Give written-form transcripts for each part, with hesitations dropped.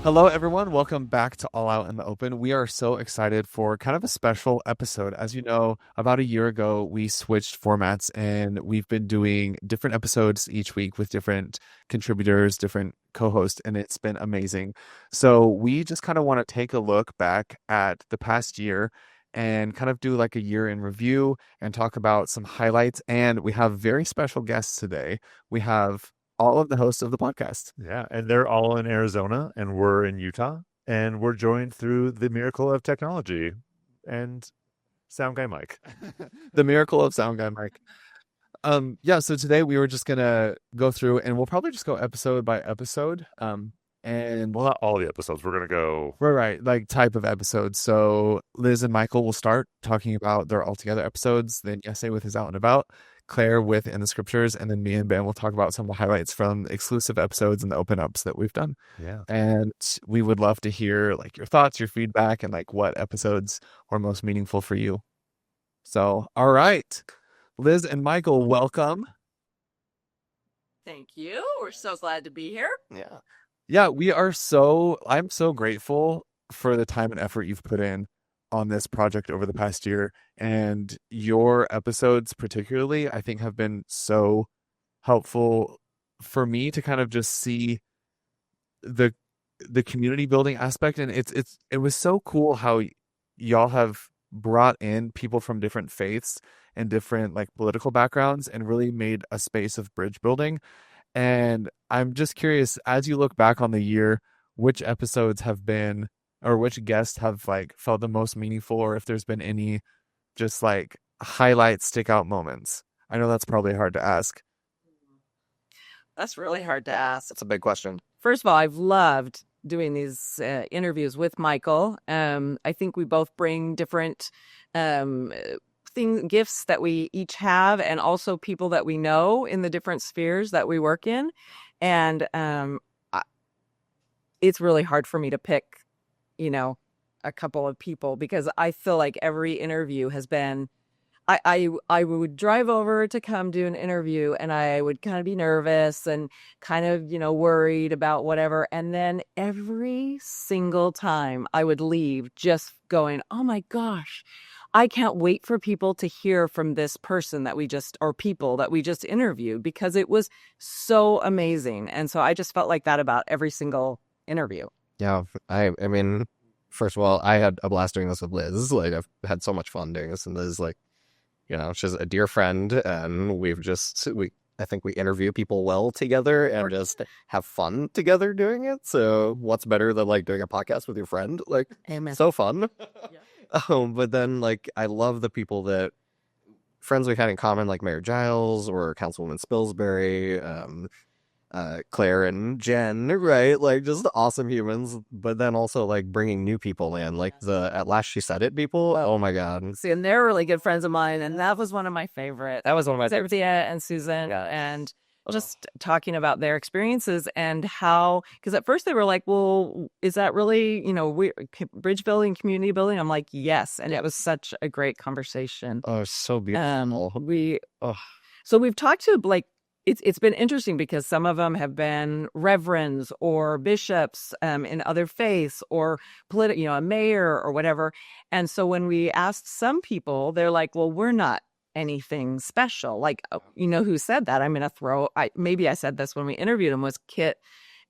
Hello, everyone. Welcome back to All Out in the Open. We are so excited for kind of a special episode. As you know, about a year ago, we switched formats and we've been doing different episodes each week with different contributors, different co-hosts, and it's been amazing. So we just kind of want to take a look back at the past year and kind of do like a year in review and talk about some highlights. And we have very special guests today. We have all of the hosts of the podcast. Yeah, and they're all in Arizona, and we're in Utah, and we're joined through the miracle of technology and Sound Guy Mike. The miracle of sound guy Mike. Yeah, so today we were just gonna go through and we'll probably just go episode by episode. And Well, not all the episodes. We're gonna go. right, like type of episodes. So Liz and Michael will start talking about their all together episodes, then Iese with his out and about, Claire with in the scriptures, and then me and Ben will talk about some of the highlights from exclusive episodes and the open ups that we've done. Yeah. And we would love to hear like your thoughts, your feedback, and like what episodes were most meaningful for you. So, all right, Liz and Michael, welcome. Thank you. We're so glad to be here. Yeah, I'm so grateful for the time and effort you've put in on this project over the past year. And your episodes, particularly, I think have been so helpful for me to kind of just see the community building aspect. And it was so cool how y'all have brought in people from different faiths and different like political backgrounds and really made a space of bridge building. And I'm just curious, as you look back on the year, which episodes have been, or which guests have like felt the most meaningful, or if there's been any just like highlight stick out moments. I know that's probably hard to ask. That's really hard to ask. That's a big question. First of all, I've loved doing these interviews with Michael. I think we both bring different gifts that we each have, and also people that we know in the different spheres that we work in. And it's really hard for me to pick, a couple of people, because I feel like every interview has been, I would drive over to come do an interview and I would kind of be nervous and kind of, worried about whatever. And then every single time I would leave just going, oh my gosh, I can't wait for people to hear from this person or people that we just interviewed, because it was so amazing. And so I just felt like that about every single interview. Yeah, I mean, first of all, I had a blast doing this with Liz. Like, I've had so much fun doing this, and Liz, like, she's a dear friend, and I think we interview people well together and just have fun together doing it. So what's better than like doing a podcast with your friend? Like, Amen. So fun. Yeah. But then like I love the people that friends we had in common, like Mayor Giles or Councilwoman Spilsbury, Clare and Jen, right? Like just awesome humans, but then also like bringing new people in, like the At Last She Said It people. Oh my God. See, and they're really good friends of mine, and that was one of my favorites. That was one of my favorites. Cynthia and Susan, and just talking about their experiences and how, because at first they were like, well, is that really, bridge building, community building? I'm like, yes. And it was such a great conversation. Oh, so beautiful. So we've talked to like, it's been interesting because some of them have been reverends or bishops in other faiths, or a mayor or whatever. And so when we asked some people, they're like, well, we're not anything special. Like, who said that? I'm going to maybe I said this when we interviewed them, was Kit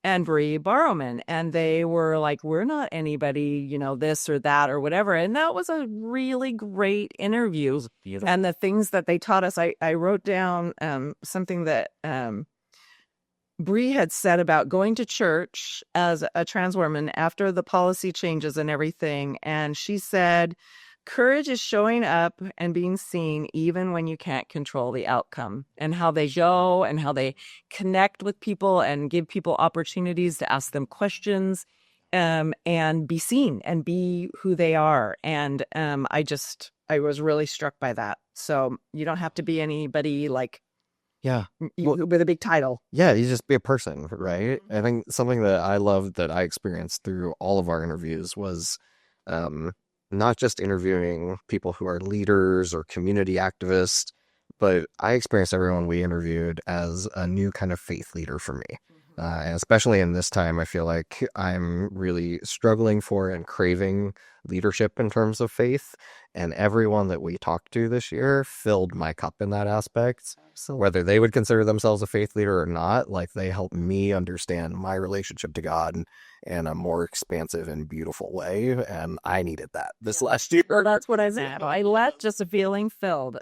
and Bree Barrowman. And they were like, we're not anybody, this or that or whatever. And that was a really great interview. And the things that they taught us, I wrote down something that Bree had said about going to church as a trans woman after the policy changes and everything. And she said, courage is showing up and being seen even when you can't control the outcome, and how they go and how they connect with people and give people opportunities to ask them questions and be seen and be who they are. And I was really struck by that. So you don't have to be anybody like, with a big title. Yeah, you just be a person, right? I think something that I loved that I experienced through all of our interviews was not just interviewing people who are leaders or community activists, but I experienced everyone we interviewed as a new kind of faith leader for me. And especially in this time, I feel like I'm really struggling for and craving leadership in terms of faith. And everyone that we talked to this year filled my cup in that aspect. So whether they would consider themselves a faith leader or not, like they helped me understand my relationship to God in a more expansive and beautiful way. And I needed that this last year. That's what I said. I left just a feeling filled.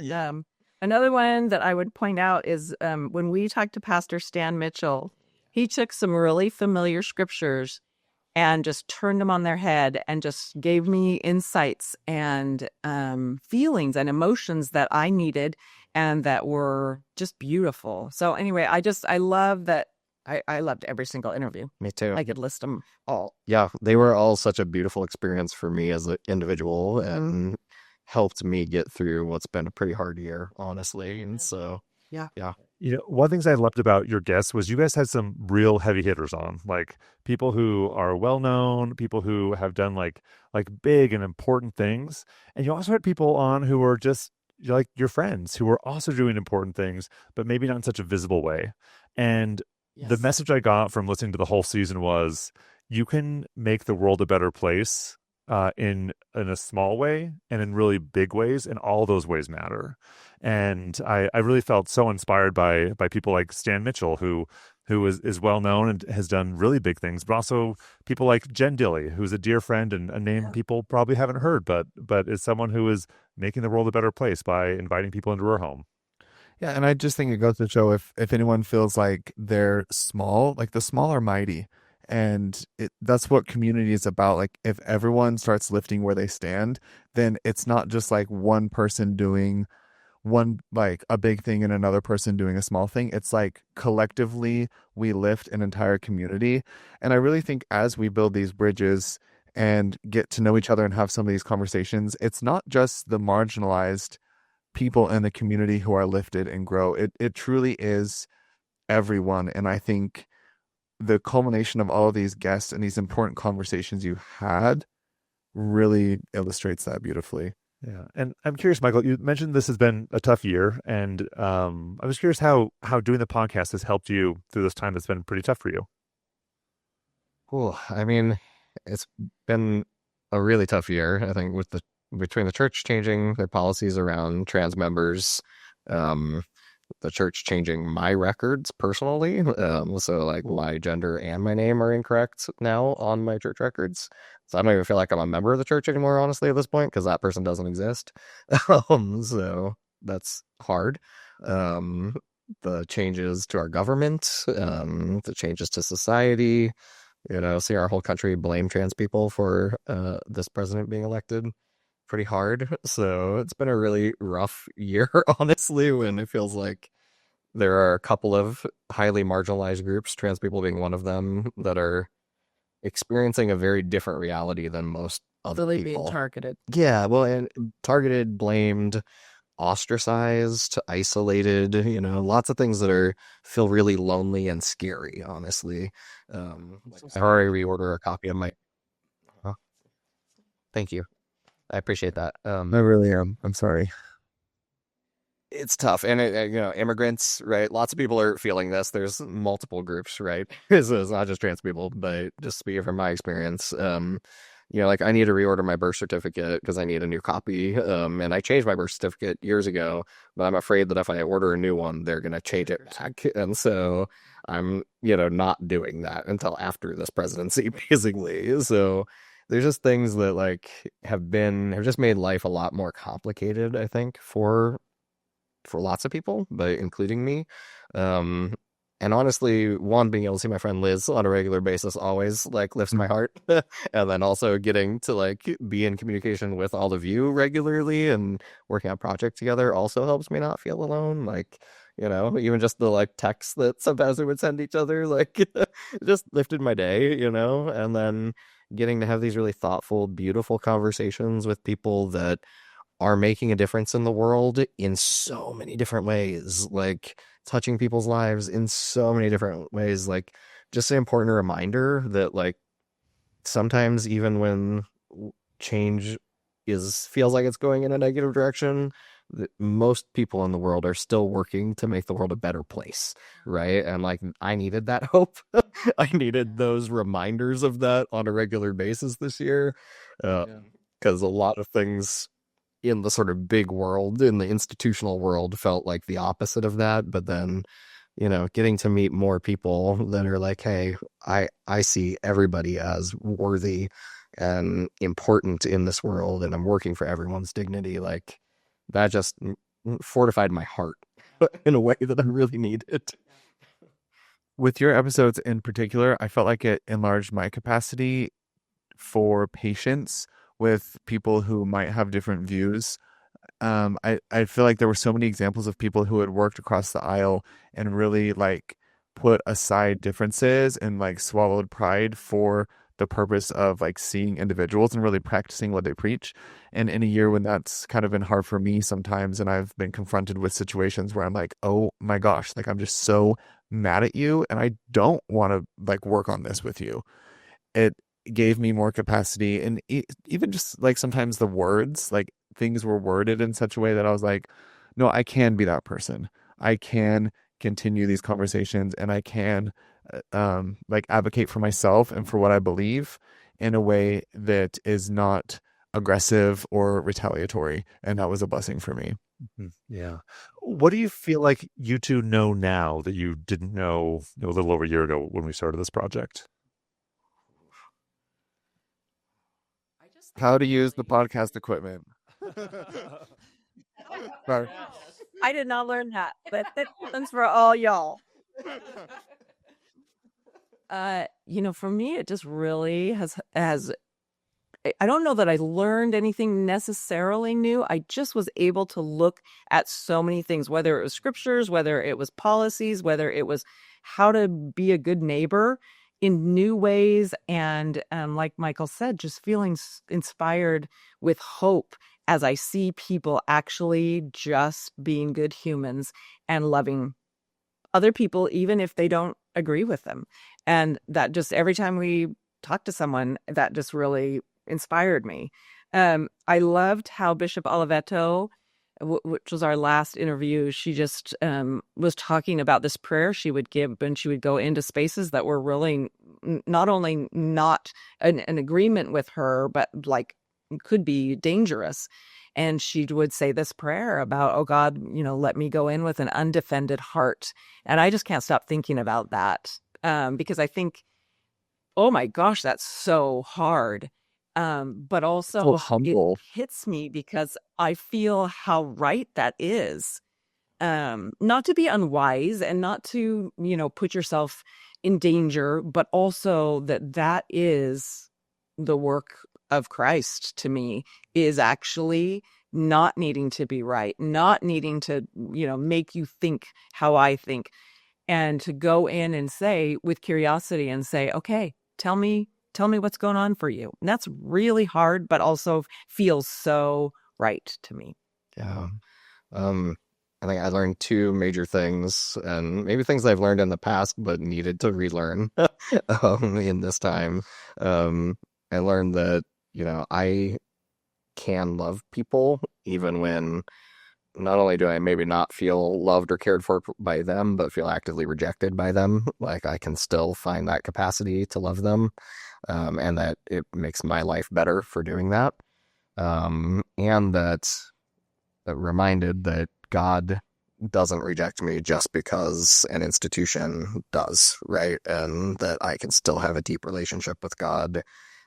Another one that I would point out is when we talked to Pastor Stan Mitchell, he took some really familiar scriptures and just turned them on their head and just gave me insights and feelings and emotions that I needed and that were just beautiful. So anyway, I love that. I loved every single interview. Me too. I could list them all. Yeah, they were all such a beautiful experience for me as an individual and helped me get through what's been a pretty hard year, honestly. And so, yeah. One of the things I loved about your guests was you guys had some real heavy hitters on, like people who are well known, people who have done like big and important things, and you also had people on who were just like your friends who were also doing important things, but maybe not in such a visible way. And the message I got from listening to the whole season was you can make the world a better place in a small way and in really big ways, and all those ways matter. And I really felt so inspired by people like Stan Mitchell, who is well known and has done really big things, but also people like Jen Dilley, who's a dear friend and a name people probably haven't heard, but is someone who is making the world a better place by inviting people into her home. Yeah, and I just think it goes to show if anyone feels like they're small, like the small are mighty. And that's what community is about. Like if everyone starts lifting where they stand, then it's not just like one person doing one, like a big thing and another person doing a small thing. It's like collectively we lift an entire community. And I really think as we build these bridges and get to know each other and have some of these conversations, it's not just the marginalized people in the community who are lifted and grow. It truly is everyone. And I think the culmination of all of these guests and these important conversations you had really illustrates that beautifully. Yeah. And I'm curious, Michael, you mentioned this has been a tough year, and I was curious how doing the podcast has helped you through this time that's been pretty tough for you. Cool. I mean, it's been a really tough year, I think, between the church changing their policies around trans members, the church changing my records personally. So like my gender and my name are incorrect now on my church records. So I don't even feel like I'm a member of the church anymore, honestly, at this point, because that person doesn't exist. So that's hard. The changes to our government, the changes to society, see our whole country blame trans people for this president being elected. Pretty hard. So it's been a really rough year, honestly, when it feels like there are a couple of highly marginalized groups, trans people being one of them, that are experiencing a very different reality than most other Really people. being targeted. Yeah, well, and targeted, blamed, ostracized, isolated, lots of things that feel really lonely and scary, honestly. I already reorder a copy of my... Thank you. I appreciate that. I really am. I'm sorry. It's tough. And, immigrants, right? Lots of people are feeling this. There's multiple groups, right? It's not just trans people, but just speaking from my experience, like I need to reorder my birth certificate because I need a new copy. And I changed my birth certificate years ago, but I'm afraid that if I order a new one, they're going to change it back. And so I'm, not doing that until after this presidency, basically. So there's just things that have just made life a lot more complicated, I think, for lots of people, but including me. And honestly, being able to see my friend Liz on a regular basis always lifts my heart. And then also getting to be in communication with all of you regularly and working on a project together also helps me not feel alone. Even just the texts that sometimes we would send each other, just lifted my day, and then getting to have these really thoughtful, beautiful conversations with people that are making a difference in the world in so many different ways, touching people's lives in so many different ways. Just an important reminder that sometimes even when change feels like it's going in a negative direction, most people in the world are still working to make the world a better place, right? And like, I needed that hope. I needed those reminders of that on a regular basis this year, Yeah. because a lot of things in the sort of big world, in the institutional world, felt like the opposite of that. But then, getting to meet more people that are like, hey, I see everybody as worthy and important in this world, and I'm working for everyone's dignity. Like, that just fortified my heart in a way that I really needed. With your episodes in particular, I felt like it enlarged my capacity for patience with people who might have different views. I feel like there were so many examples of people who had worked across the aisle and really like put aside differences and like swallowed pride for the purpose of like seeing individuals and really practicing what they preach. And in a year when that's kind of been hard for me sometimes, and I've been confronted with situations where I'm like, oh my gosh, like I'm just so mad at you and I don't want to like work on this with you. It gave me more capacity, and even just like sometimes the words, like things were worded in such a way that I was like, no, I can be that person. I can continue these conversations, and I can like advocate for myself and for what I believe in a way that is not aggressive or retaliatory. And that was a blessing for me. Yeah. What do you feel like you two know now that you didn't know a little over a year ago when we started this project? How to use the podcast equipment. Sorry. I did not learn that, but that's for all y'all. For me, it just really has. I don't know that I learned anything necessarily new. I just was able to look at so many things, whether it was scriptures, whether it was policies, whether it was how to be a good neighbor in new ways. And like Michael said, just feeling inspired with hope as I see people actually just being good humans and loving other people, even if they don't agree with them. And that just every time we talk to someone, that just really inspired me. I loved how Bishop Oliveto, which was our last interview, she just was talking about this prayer she would give when she would go into spaces that were really not only not an agreement with her, but like could be dangerous. And she would say this prayer about, oh God, let me go in with an undefended heart. And I just can't stop thinking about that because I think, oh my gosh, that's so hard. But also So humble. it hits me because I feel how right that is. Not to be unwise and not to, put yourself in danger, but also that is the work of Christ to me, is actually not needing to be right, not needing to, make you think how I think, and to go in and say with curiosity and say, okay, tell me what's going on for you. And that's really hard, but also feels so right to me. Yeah. I think I learned two major things, and maybe things I've learned in the past but needed to relearn in this time. I learned that, I can love people even when not only do I maybe not feel loved or cared for by them, but feel actively rejected by them. Like, I can still find that capacity to love them, and that it makes my life better for doing that. And that reminded that God doesn't reject me just because an institution does, right? And that I can still have a deep relationship with God,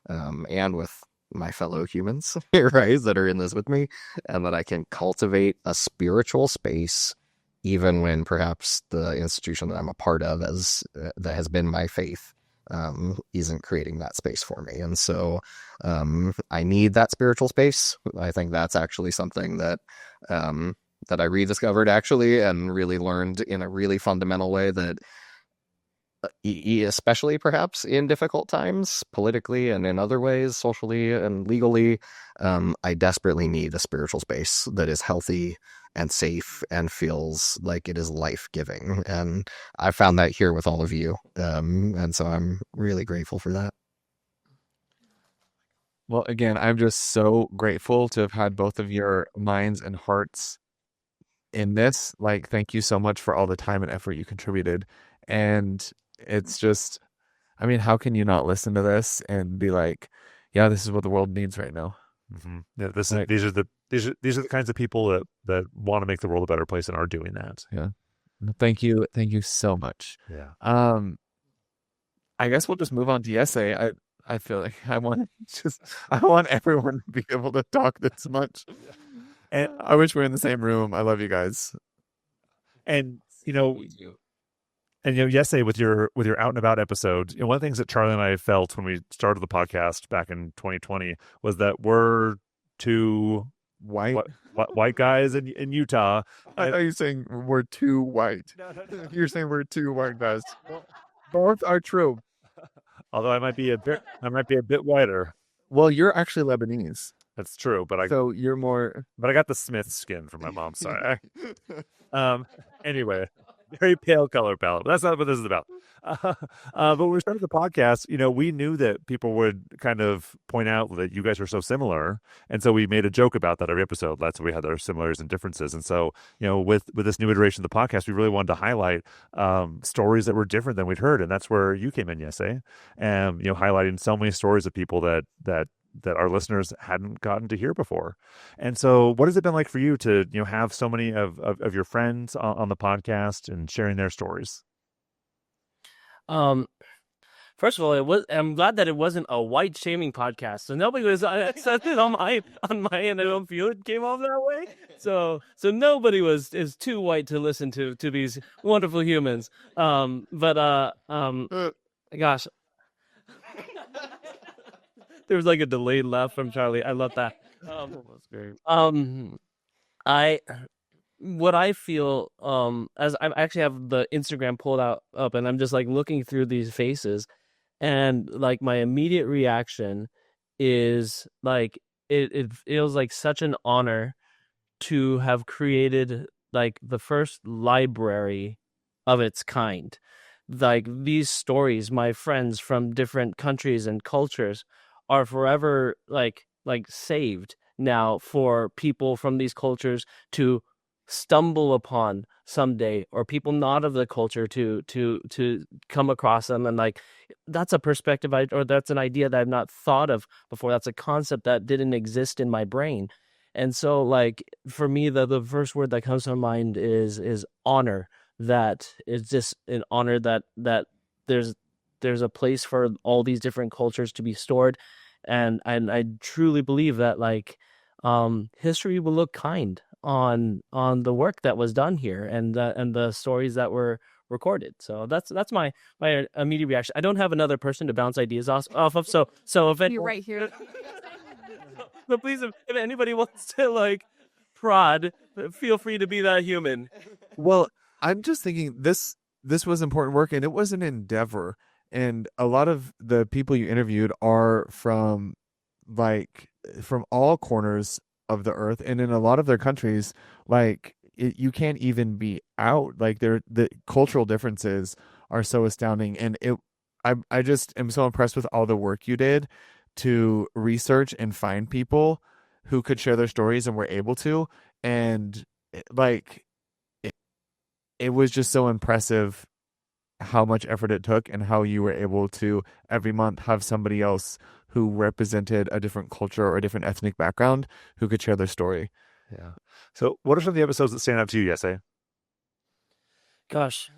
and with my fellow humans, right, that are in this with me, and that I can cultivate a spiritual space even when perhaps the institution that I'm a part of that has been my faith isn't creating that space for me. And so I need that spiritual space. I think that's actually something that I rediscovered actually and really learned in a really fundamental way, that especially perhaps in difficult times, politically and in other ways, socially and legally, I desperately need a spiritual space that is healthy and safe and feels like it is life-giving. And I found that here with all of you. And so I'm really grateful for that. Well, again, I'm just so grateful to have had both of your minds and hearts in this. Like, thank you so much for all the time and effort you contributed. And it's just, I mean, how can you not listen to this and be like, yeah, this is what the world needs right now? Yeah, Like, these are the kinds of people that want to make the world a better place and are doing that. yeah. Thank you so much. Yeah. I guess we'll just move on to Iese. I feel like I want everyone to be able to talk this much. And I wish we were in the same room. I love you guys. And Iese, with your out and about episode, one of the things that Charlie and I felt when we started the podcast back in 2020 was that we're two White. white guys in Utah. I thought you were saying we're too white. No. You're saying we're two white guys. Both are true. Although I might be a bit whiter. Well, you're actually Lebanese. That's true, so you're more. But I got the Smith skin from my mom's side. Anyway, very pale color palette. But that's not what this is about. But when we started the podcast, we knew that people would kind of point out that you guys are so similar, and so we made a joke about that every episode. That's why we had our similarities and differences. And so, with this new iteration of the podcast, we really wanted to highlight stories that were different than we'd heard, and that's where you came in, Iese, and highlighting so many stories of people that our listeners hadn't gotten to hear before. And so what has it been like for you to, have so many of your friends on the podcast and sharing their stories? First of all, I'm glad that it wasn't a white shaming podcast. So nobody was said it on my end. I don't feel it came off that way. So nobody is too white to listen to these wonderful humans. Gosh. There was like a delayed laugh from Charlie. I love that. That's great. What I feel, as I actually have the Instagram pulled up, and I'm just like looking through these faces, and like my immediate reaction is like it feels like such an honor to have created like the first library of its kind. Like these stories, my friends from different countries and cultures are forever like saved now for people from these cultures to stumble upon someday, or people not of the culture to come across them. And like that's a perspective or that's an idea that I've not thought of before. That's a concept that didn't exist in my brain. And so like for me, the first word that comes to mind is honor. That is just an honor that there's a place for all these different cultures to be stored. And I truly believe that like history will look kind on the work that was done here and the stories that were recorded. So that's my immediate reaction. I don't have another person to bounce ideas off of. So if You're right here. so please, if anybody wants to like prod, feel free to be that human. Well, I'm just thinking this was important work, and it was an endeavor. And a lot of the people you interviewed are from all corners of the earth, and in a lot of their countries, you can't even be out. Like the cultural differences are so astounding, and I just am so impressed with all the work you did to research and find people who could share their stories and were able to, and it was just so impressive how much effort it took and how you were able to every month have somebody else who represented a different culture or a different ethnic background who could share their story. Yeah. So what are some of the episodes that stand out to you, Iese? Gosh,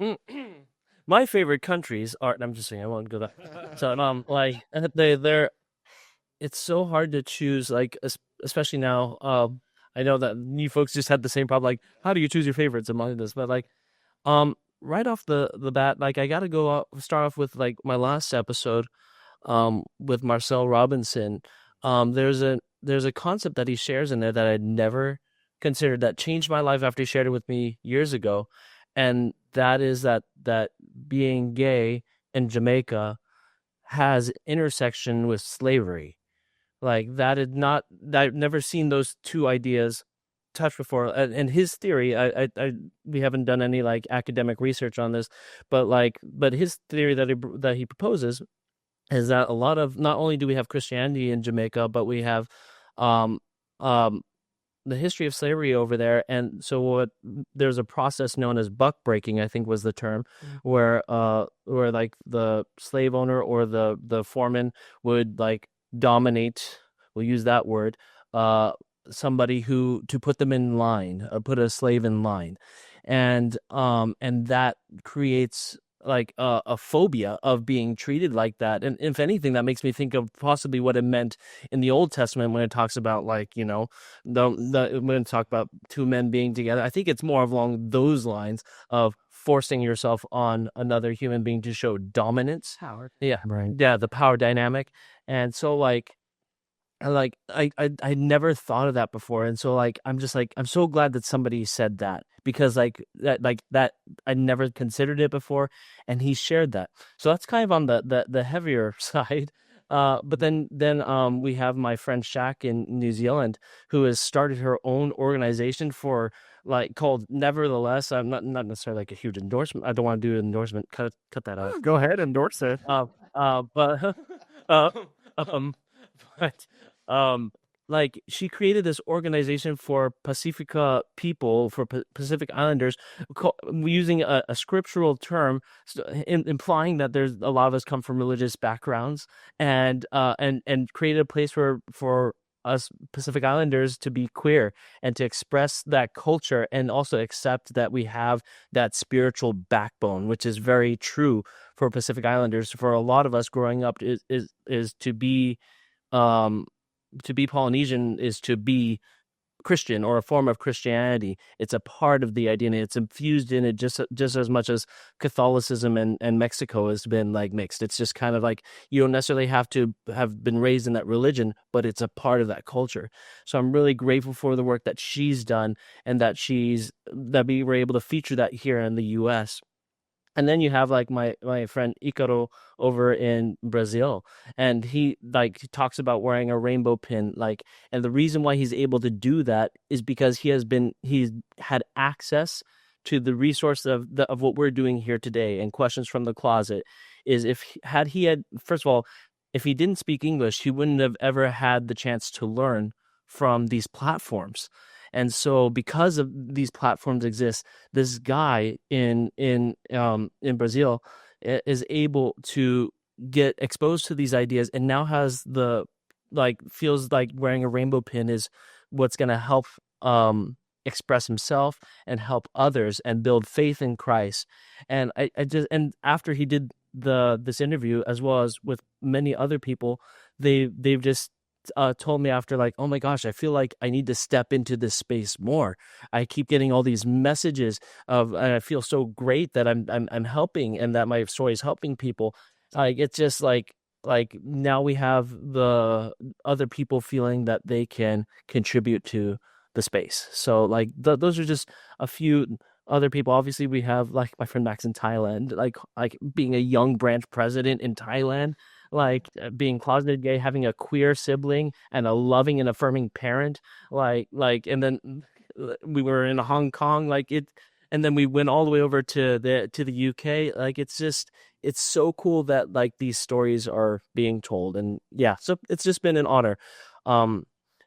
my favorite countries are, I'm just saying, I won't go there. So, they're, it's so hard to choose, like, especially now, I know that you folks just had the same problem, like, how do you choose your favorites among this? But like, right off the bat, like I gotta start off with like my last episode, with Marcel Robinson. There's a concept that he shares in there that I'd never considered that changed my life after he shared it with me years ago, and that is that being gay in Jamaica has intersection with slavery. Like I've never seen those two ideas touched before. And his theory, we haven't done any like academic research on this, but his theory that he proposes is that a lot of, not only do we have Christianity in Jamaica, but we have the history of slavery over there. And so there's a process known as buck breaking, I think was the term, where like the slave owner or the foreman would like dominate, we'll use that word, somebody to put them in line, put a slave in line. And that creates like a phobia of being treated like that. And if anything, that makes me think of possibly what it meant in the Old Testament when it talks about like, when it talk about two men being together. I think it's more along those lines of forcing yourself on another human being to show dominance. Power. Yeah. Right. Yeah. The power dynamic. And so like I never thought of that before, and so like I'm just like I'm so glad that somebody said that, because like that I never considered it before, and he shared that. So that's kind of on the heavier side. But then we have my friend Shaq in New Zealand, who has started her own organization for like called Nevertheless. I'm not necessarily like a huge endorsement. I don't want to do an endorsement. Cut that out. Go ahead, endorse it. But but like she created this organization for Pacifica people, for Pacific Islanders, using a scriptural term, implying that there's a lot of us come from religious backgrounds, and created a place for us Pacific Islanders to be queer and to express that culture, and also accept that we have that spiritual backbone, which is very true for Pacific Islanders. For a lot of us growing up is to be Polynesian is to be Christian or a form of Christianity. It's a part of the identity. It's infused in it just as much as Catholicism and Mexico has been like mixed. It's just kind of like you don't necessarily have to have been raised in that religion, but it's a part of that culture. So I'm really grateful for the work that she's done, and that we were able to feature that here in the U.S. And then you have like my friend Icaro over in Brazil, and he talks about wearing a rainbow pin, and the reason why he's able to do that is because he's had access to the resource of what we're doing here today. And Questions from the Closet is first of all, if he didn't speak English, he wouldn't have ever had the chance to learn from these platforms. And so because of these platforms exist, this guy in Brazil is able to get exposed to these ideas, and now has feels like wearing a rainbow pin is what's going to help express himself and help others and build faith in Christ. And and after he did this interview, as well as with many other people, they've just told me after, like, oh my gosh, I feel like I need to step into this space more. I keep getting all these messages and I feel so great that I'm helping, and that my story is helping people. It's just like now we have the other people feeling that they can contribute to the space. So those are just a few other people. Obviously we have like my friend Max in Thailand, like being a young branch president in Thailand, being closeted gay, having a queer sibling, and a loving and affirming parent, and then we were in Hong Kong, and then we went all the way over to the UK. It's so cool that these stories are being told. And yeah, so it's just been an honor.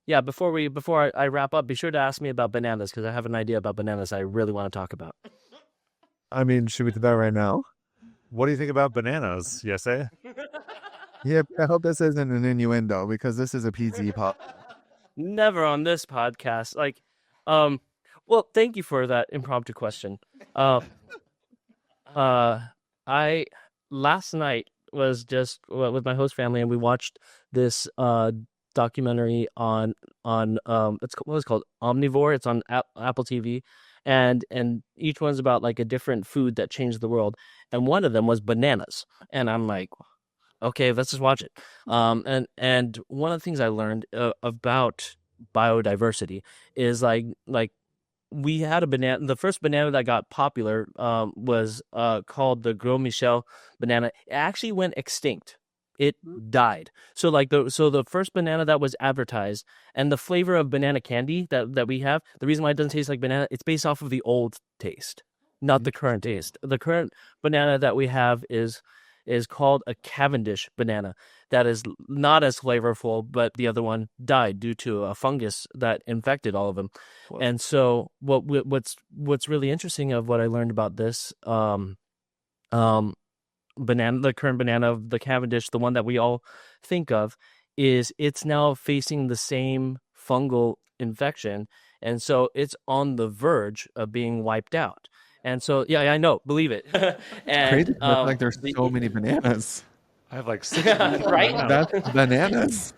Yeah, before I wrap up, be sure to ask me about bananas, because I have an idea about bananas I really want to talk about. I mean, should we do that right now? What do you think about bananas, Iese? Yeah, I hope this isn't an innuendo, because this is a PG pop. Never on this podcast. Well, thank you for that impromptu question. I last night was just with my host family, and we watched this documentary on what was it called, Omnivore. It's on Apple TV, and each one's about like a different food that changed the world, and one of them was bananas. And I'm like, okay, let's just watch it. And one of the things I learned about biodiversity is like we had a banana. The first banana that got popular was called the Gros Michel banana. It actually went extinct. It died. So the first banana that was advertised, and the flavor of banana candy that we have, the reason why it doesn't taste like banana, it's based off of the old taste, not the current taste. The current banana that we have is is called a Cavendish banana that is not as flavorful, but the other one died due to a fungus that infected all of them. Whoa. And so what's really interesting of what I learned about this banana, the current banana of the Cavendish, the one that we all think of, is it's now facing the same fungal infection, and so it's on the verge of being wiped out. And so, yeah, I know, believe it. Crazy. And That's like there's so many bananas. I have like 6 right? That's bananas.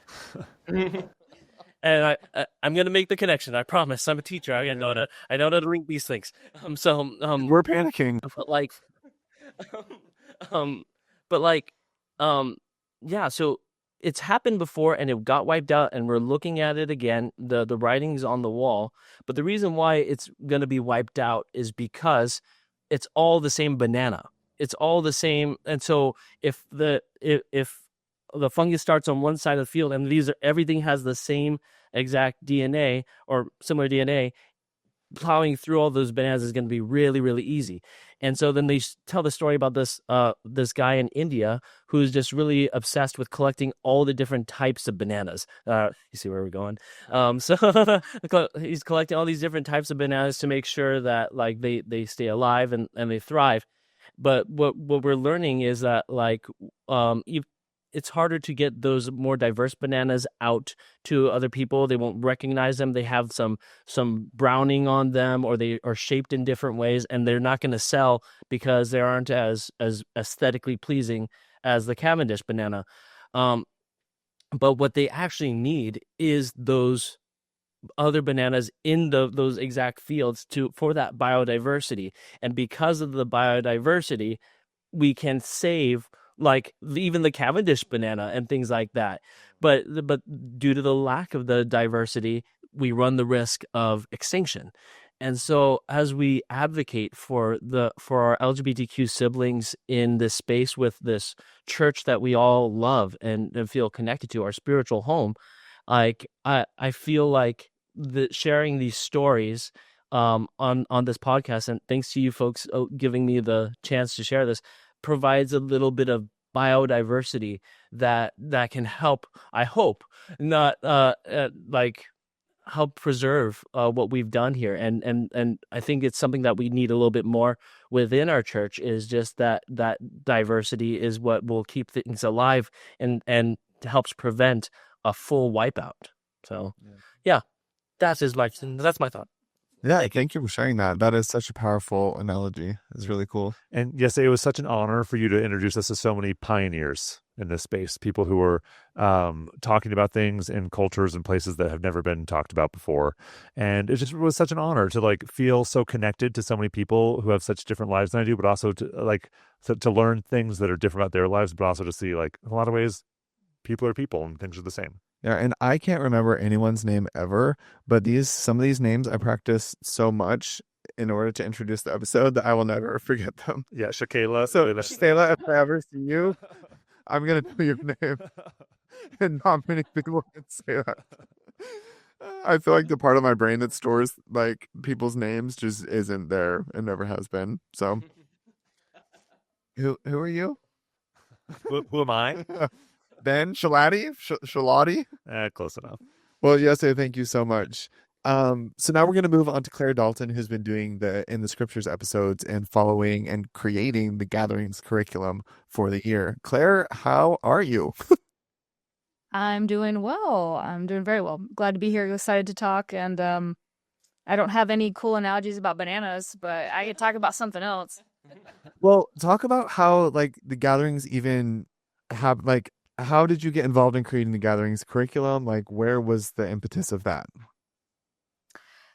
And I'm gonna make the connection. I promise. I'm a teacher. I know how to link these things. We're panicking. But like, um, but like, yeah. So it's happened before, and it got wiped out, and we're looking at it again. The writing's on the wall. But the reason why it's gonna be wiped out is because it's all the same banana. It's all the same, and so if the fungus starts on one side of the field, and everything has the same exact DNA or similar DNA, plowing through all those bananas is going to be really, really easy. And so then they tell the story about this guy in India who's just really obsessed with collecting all the different types of bananas. You see where we're going? So he's collecting all these different types of bananas to make sure that like they stay alive and they thrive. But what we're learning is that like it's harder to get those more diverse bananas out to other people. They won't recognize them. They have some browning on them, or they are shaped in different ways, and they're not going to sell because they aren't as aesthetically pleasing as the Cavendish banana. But what they actually need is those other bananas in those exact fields for that biodiversity. And because of the biodiversity, we can save like even the Cavendish banana and things like that. But due to the lack of the diversity, we run the risk of extinction. And so as we advocate for our LGBTQ siblings in this space with this church that we all love and feel connected to, our spiritual home, like I feel like sharing these stories on this podcast, and thanks to you folks giving me the chance to share this, provides a little bit of biodiversity that can help, I hope, not like help preserve what we've done here. And I think it's something that we need a little bit more within our church, is just that diversity is what will keep things alive and helps prevent a full wipeout. So yeah, that's my thought. Yeah, thank you for sharing that. That is such a powerful analogy. It's really cool. And yes, it was such an honor for you to introduce us to so many pioneers in this space, people who were talking about things in cultures and places that have never been talked about before. And it just was such an honor to like feel so connected to so many people who have such different lives than I do, but also to learn things that are different about their lives, but also to see like in a lot of ways, people are people and things are the same. Yeah, and I can't remember anyone's name ever, but some of these names I practiced so much in order to introduce the episode that I will never forget them. Yeah, Shakayla. So, Shayla, if I ever see you, I'm going to know your name. And not many people can say that. I feel like the part of my brain that stores like people's names just isn't there and never has been. So, who are you? Who am I? Ben Schilaty? Schilaty? Close enough. Well, Iese, thank you so much. So now we're going to move on to Clare Dalton, who's been doing the In the Scriptures episodes and following and creating the Gatherings curriculum for the year. Clare, how are you? I'm doing well. I'm doing very well. Glad to be here. Excited to talk. And I don't have any cool analogies about bananas, but I could talk about something else. Well, talk about how like the Gatherings even have like, how did you get involved in creating the Gatherings curriculum? Like, where was the impetus of that?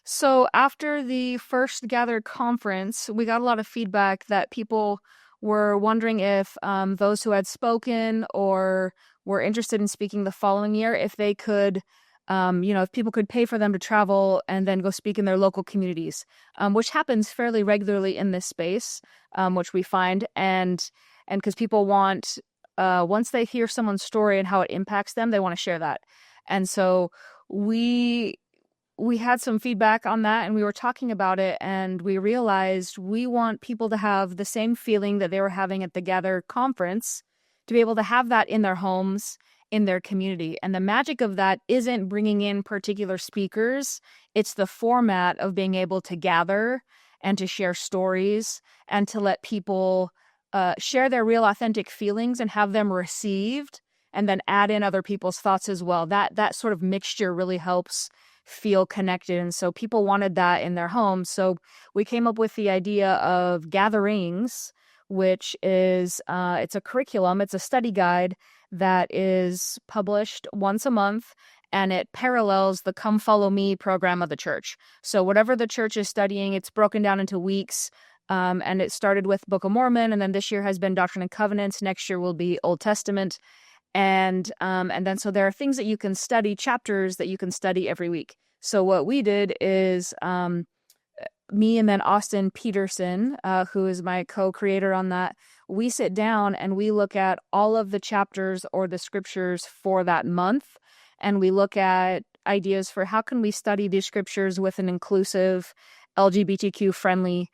So after the first Gather conference, we got a lot of feedback that people were wondering if those who had spoken or were interested in speaking the following year, if they could, if people could pay for them to travel and then go speak in their local communities, which happens fairly regularly in this space, which we find. And because people want, once they hear someone's story and how it impacts them, they want to share that. And so we we had some feedback on that, and we were talking about it, and we realized we want people to have the same feeling that they were having at the Gather conference, to be able to have that in their homes, in their community. And the magic of that isn't bringing in particular speakers. It's the format of being able to gather and to share stories and to let people share their real authentic feelings and have them received, and then add in other people's thoughts as well. That sort of mixture really helps feel connected. And so people wanted that in their homes. So we came up with the idea of gatherings, which is it's a curriculum, it's a study guide that is published once a month, and it parallels the Come Follow Me program of the church. So whatever the church is studying, it's broken down into weeks. And it started with Book of Mormon, and then this year has been Doctrine and Covenants. Next year will be Old Testament. And then so there are things that you can study, chapters that you can study every week. So what we did is me and then Austin Peterson, who is my co-creator on that, we sit down and we look at all of the chapters or the scriptures for that month. And we look at ideas for how can we study these scriptures with an inclusive, LGBTQ friendly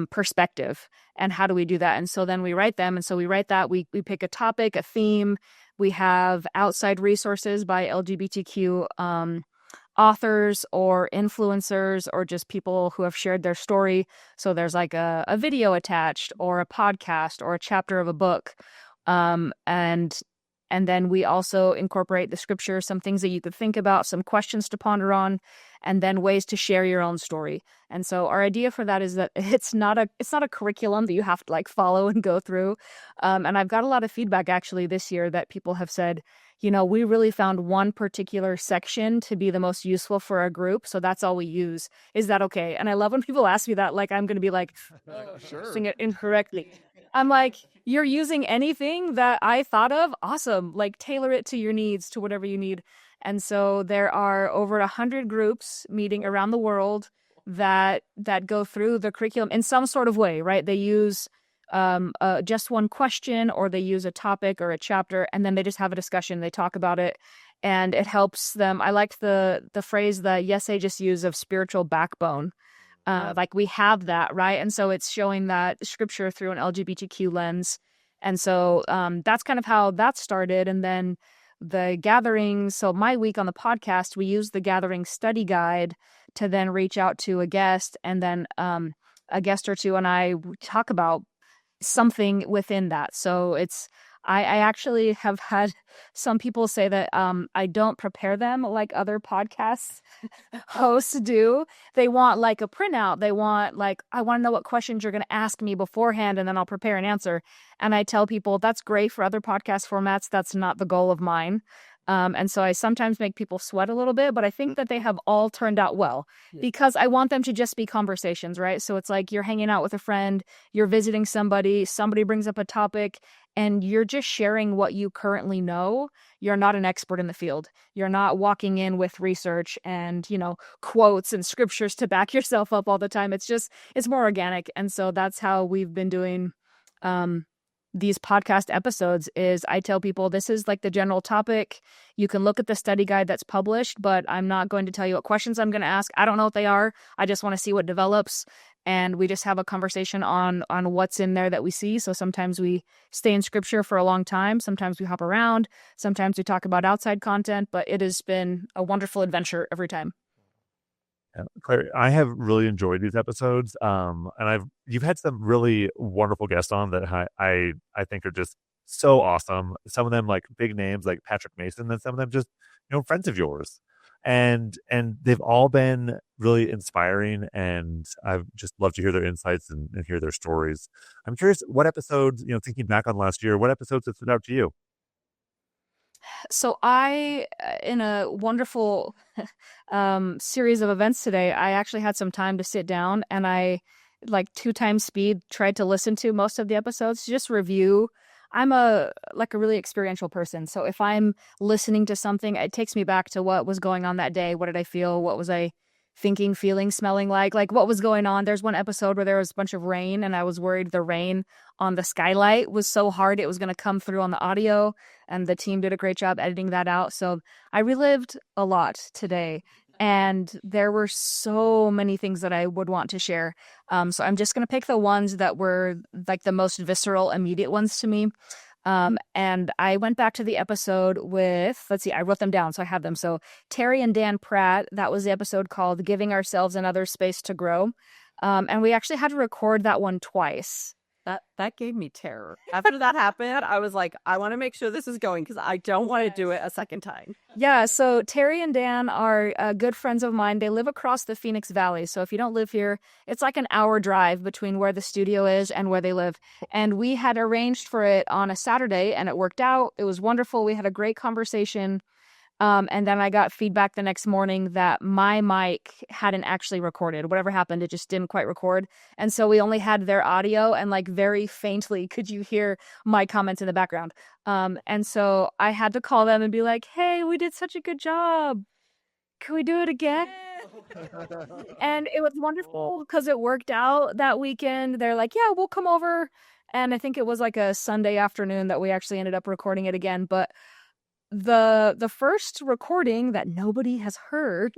perspective, and how do we do that? And so then we write them. And so we write that, we pick a topic, a theme. We have outside resources by LGBTQ authors or influencers or just people who have shared their story. So there's like a video attached, or a podcast, or a chapter of a book. And then we also incorporate the scripture, some things that you could think about, some questions to ponder on, and then ways to share your own story. And so our idea for that is that it's not a curriculum that you have to like follow and go through. And I've got a lot of feedback actually this year that people have said, we really found one particular section to be the most useful for our group, so that's all we use. Is that okay? And I love when people ask me that, like I'm going to be like, Sure. sing it incorrectly. I'm like, you're using anything that I thought of? Awesome. Like tailor it to your needs, to whatever you need. And so there are over 100 groups meeting around the world that go through the curriculum in some sort of way, right? They use just one question, or they use a topic or a chapter, and then they just have a discussion. They talk about it, and it helps them. I like the phrase that Iese just used of spiritual backbone. Like we have that, right? And so it's showing that scripture through an LGBTQ lens. And so that's kind of how that started. And then the gatherings. So my week on the podcast, we use the gathering study guide to then reach out to a guest, and then a guest or two and I talk about something within that. So I actually have had some people say that I don't prepare them like other podcast hosts do. They want like a printout. They want like, I want to know what questions you're going to ask me beforehand, and then I'll prepare an answer. And I tell people that's great for other podcast formats. That's not the goal of mine. And so I sometimes make people sweat a little bit, but I think that they have all turned out well, because I want them to just be conversations, right? So it's like you're hanging out with a friend, you're visiting somebody brings up a topic, and you're just sharing what you currently know. You're not an expert in the field. You're not walking in with research and, quotes and scriptures to back yourself up all the time. It's more organic. And so that's how we've been doing these podcast episodes. Is I tell people this is like the general topic. You can look at the study guide that's published, but I'm not going to tell you what questions I'm going to ask. I don't know what they are. I just want to see what develops. And we just have a conversation on what's in there that we see. So sometimes we stay in scripture for a long time. Sometimes we hop around. Sometimes we talk about outside content, but it has been a wonderful adventure every time. Yeah. Claire, I have really enjoyed these episodes, and you've had some really wonderful guests on that I think are just so awesome. Some of them like big names like Patrick Mason, and some of them just friends of yours, and they've all been really inspiring, and I've just loved to hear their insights and hear their stories. I'm curious, what episodes, thinking back on last year, what episodes have stood out to you? So in a wonderful series of events today, I actually had some time to sit down, and I, like 2 times speed, tried to listen to most of the episodes to just review. I'm a really experiential person. So if I'm listening to something, it takes me back to what was going on that day. What did I feel? What was I thinking, feeling, smelling like what was going on? There's one episode where there was a bunch of rain, and I was worried the rain on the skylight was so hard it was going to come through on the audio, and the team did a great job editing that out. So I relived a lot today. And there were so many things that I would want to share. So I'm just going to pick the ones that were like the most visceral, immediate ones to me. And I went back to the episode with, let's see, I wrote them down, so I have them. So Terry and Dan Pratt, that was the episode called Giving Ourselves Another Space to Grow. And we actually had to record that one twice. That gave me terror. After that happened, I was like, I want to make sure this is going because I don't want to do it a second time. Yeah, so Terry and Dan are good friends of mine. They live across the Phoenix Valley. So if you don't live here, it's like an hour drive between where the studio is and where they live. And we had arranged for it on a Saturday and it worked out. It was wonderful. We had a great conversation. And then I got feedback the next morning that my mic hadn't actually recorded. Whatever happened, it just didn't quite record. And so we only had their audio and like very faintly could you hear my comments in the background. And so I had to call them and be like, hey, we did such a good job. Can we do it again? And it was wonderful because it worked out that weekend. They're like, yeah, we'll come over. And I think it was like a Sunday afternoon that we actually ended up recording it again. But the first recording that nobody has heard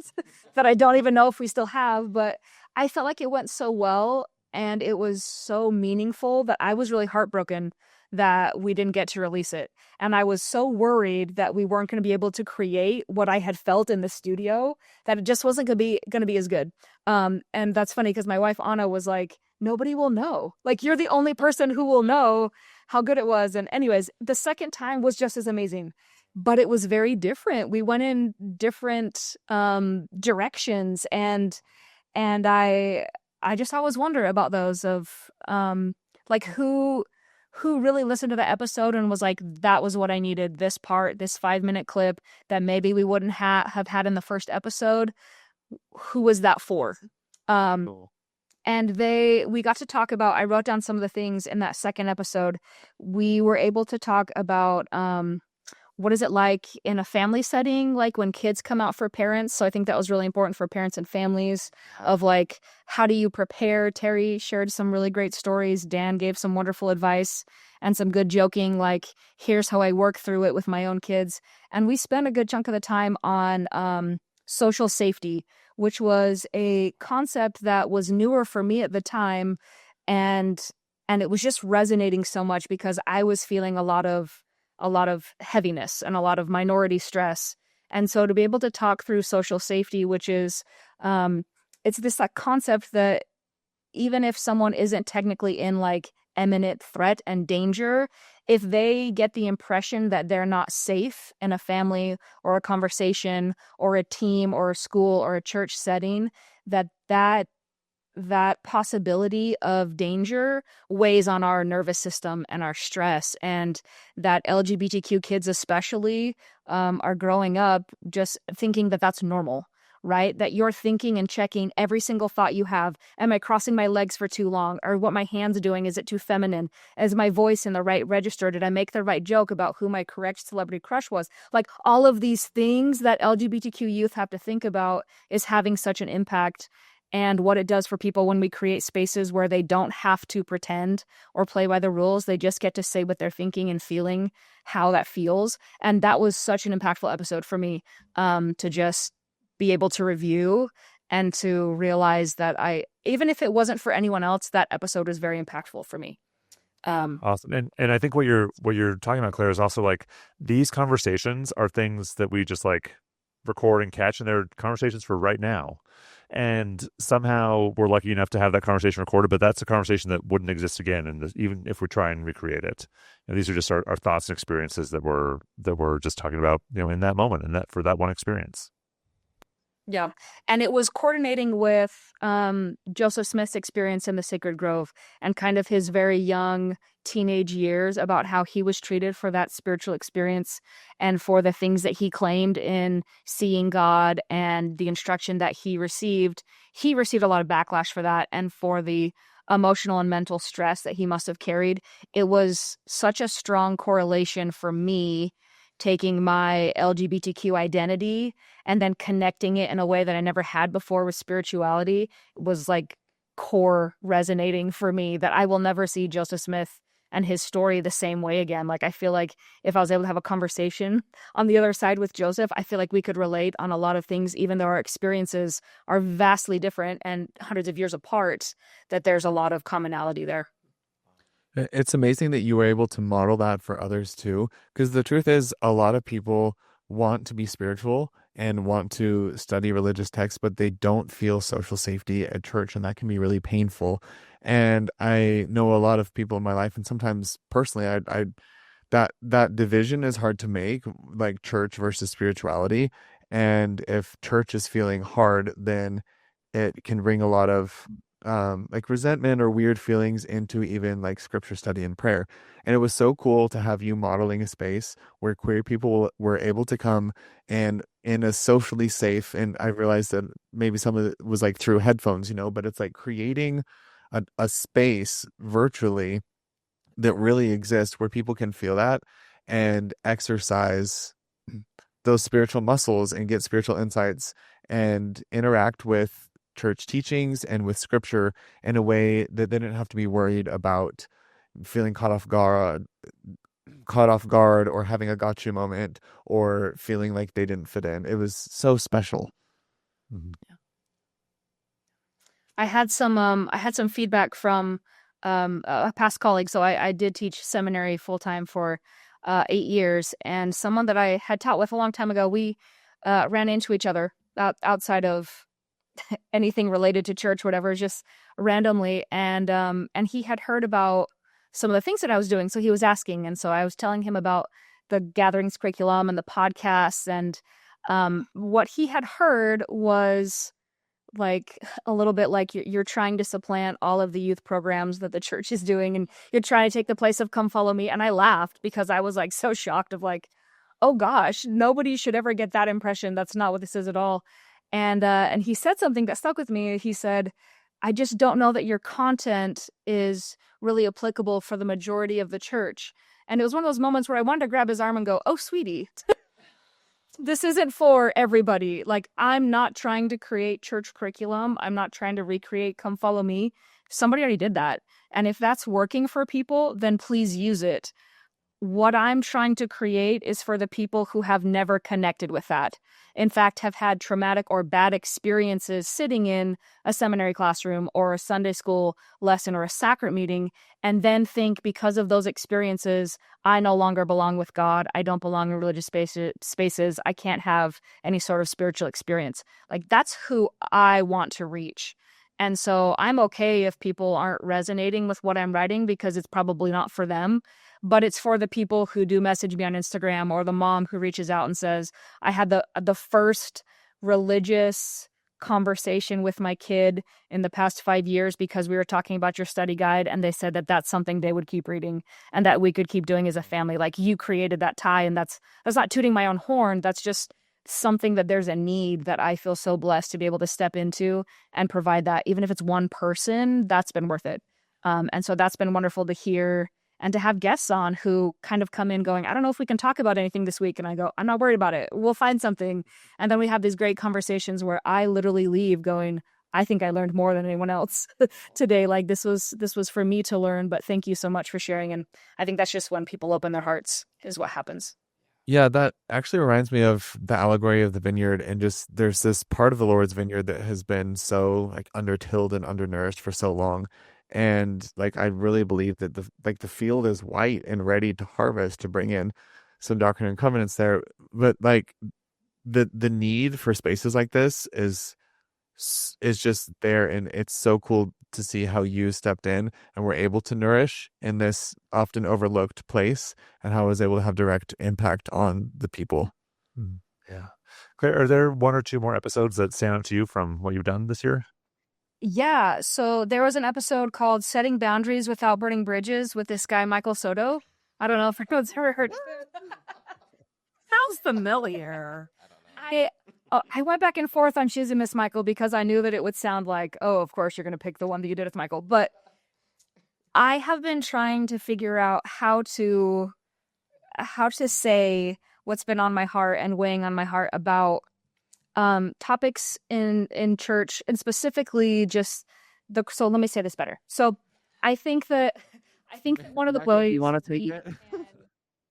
that I don't even know if we still have, but I felt like it went so well and it was so meaningful that I was really heartbroken that we didn't get to release it. And I was so worried that we weren't going to be able to create what I had felt in the studio, that it just wasn't going to be as good. And that's funny because my wife Anna was like, nobody will know. Like, you're the only person who will know how good it was. And anyways, the second time was just as amazing. But it was very different. We went in different directions, and I just always wonder about those of like who really listened to the episode and was like, that was what I needed. This part, this 5-minute clip that maybe we wouldn't have had in the first episode. Who was that for? Cool. And we got to talk about. I wrote down some of the things in that second episode. We were able to talk about. What is it like in a family setting, like when kids come out for parents? So I think that was really important for parents and families of like, how do you prepare? Terry shared some really great stories. Dan gave some wonderful advice and some good joking, like, here's how I work through it with my own kids. And we spent a good chunk of the time on social safety, which was a concept that was newer for me at the time. And it was just resonating so much because I was feeling a lot of heaviness and a lot of minority stress. And so to be able to talk through social safety, which is, it's this like concept that even if someone isn't technically in like imminent threat and danger, if they get the impression that they're not safe in a family or a conversation or a team or a school or a church setting, that possibility of danger weighs on our nervous system and our stress, and that LGBTQ kids especially are growing up just thinking that that's normal, right? That you're thinking and checking every single thought you have. Am I crossing my legs for too long? Or what my hands doing? Is it too feminine? Is my voice in the right register? Did I make the right joke about who my correct celebrity crush was? Like all of these things that LGBTQ youth have to think about is having such an impact. And what it does for people when we create spaces where they don't have to pretend or play by the rules. They just get to say what they're thinking and feeling, how that feels. And that was such an impactful episode for me, to just be able to review and to realize that even if it wasn't for anyone else, that episode was very impactful for me. Awesome. And I think what you're talking about, Claire, is also like these conversations are things that we just like record and catch, and they're conversations for right now. And somehow we're lucky enough to have that conversation recorded, but that's a conversation that wouldn't exist again. And even if we try and recreate it, these are just our thoughts and experiences that we're just talking about, in that moment and that for that one experience. Yeah. And it was coordinating with Joseph Smith's experience in the Sacred Grove and kind of his very young teenage years about how he was treated for that spiritual experience and for the things that he claimed in seeing God and the instruction that he received. He received a lot of backlash for that, and for the emotional and mental stress that he must have carried. It was such a strong correlation for me taking my LGBTQ identity and then connecting it in a way that I never had before with spirituality was like core resonating for me, that I will never see Joseph Smith and his story the same way again. Like, I feel like if I was able to have a conversation on the other side with Joseph, I feel like we could relate on a lot of things, even though our experiences are vastly different and hundreds of years apart, that there's a lot of commonality there. It's amazing that you were able to model that for others too, because the truth is, a lot of people want to be spiritual and want to study religious texts, but they don't feel social safety at church, and that can be really painful. And I know a lot of people in my life, and sometimes personally, I that division is hard to make, like church versus spirituality. And if church is feeling hard, then it can bring a lot of like resentment or weird feelings into even like scripture study and prayer. And it was so cool to have you modeling a space where queer people were able to come and in a socially safe, and I realized that maybe some of it was like through headphones, but it's like creating a space virtually that really exists where people can feel that and exercise those spiritual muscles and get spiritual insights and interact with church teachings and with scripture in a way that they didn't have to be worried about feeling caught off guard or having a gotcha moment or feeling like they didn't fit in. It was so special. Mhm. I had some feedback from a past colleague. So I did teach seminary full time for 8 years, and someone that I had taught with a long time ago. We ran into each other outside of anything related to church, whatever, just randomly, and he had heard about some of the things that I was doing, so he was asking, and so I was telling him about the gatherings curriculum and the podcasts, and what he had heard was like a little bit like you're trying to supplant all of the youth programs that the church is doing, and you're trying to take the place of Come Follow Me. And I laughed because I was like so shocked of like, oh gosh, nobody should ever get that impression. That's not what this is at all. And he said something that stuck with me. He said, I just don't know that your content is really applicable for the majority of the church. And it was one of those moments where I wanted to grab his arm and go, oh, sweetie, this isn't for everybody. Like, I'm not trying to create church curriculum. I'm not trying to recreate Come Follow Me. Somebody already did that. And if that's working for people, then please use it. What I'm trying to create is for the people who have never connected with that. In fact, have had traumatic or bad experiences sitting in a seminary classroom or a Sunday school lesson or a sacrament meeting, and then think because of those experiences, I no longer belong with God. I don't belong in religious spaces. I can't have any sort of spiritual experience. Like, that's who I want to reach. And so I'm okay if people aren't resonating with what I'm writing because it's probably not for them. But it's for the people who do message me on Instagram, or the mom who reaches out and says, I had the first religious conversation with my kid in the past 5 years because we were talking about your study guide, and they said that that's something they would keep reading and that we could keep doing as a family. Like, you created that tie, and that's not tooting my own horn. That's just something that there's a need that I feel so blessed to be able to step into and provide that. Even if it's one person, that's been worth it. And so that's been wonderful to hear, and to have guests on who kind of come in going, I don't know if we can talk about anything this week. And I go, I'm not worried about it. We'll find something. And then we have these great conversations where I literally leave going, I think I learned more than anyone else today. Like, this was for me to learn, but thank you so much for sharing. And I think that's just when people open their hearts is what happens. Yeah, that actually reminds me of the allegory of the vineyard, and just there's this part of the Lord's vineyard that has been so like undertilled and undernourished for so long. And like I really believe that the field is white and ready to harvest, to bring in some Doctrine and Covenants there. But like the need for spaces like this is just there, and it's so cool to see how you stepped in and were able to nourish in this often overlooked place, and how it was able to have direct impact on the people. Yeah. Claire, are there one or two more episodes that stand out to you from what you've done this year? Yeah, so there was an episode called Setting Boundaries Without Burning Bridges with this guy, Michael Soto. I don't know if anyone's ever heard. Sounds familiar. I went back and forth on Shiz and Miss Michael because I knew that it would sound like, oh, of course you're going to pick the one that you did with Michael. But I have been trying to figure out how to say what's been on my heart and weighing on my heart about topics in church, and specifically just so let me say this better. So I think that I think that one of the Michael, do ways you want to take we it?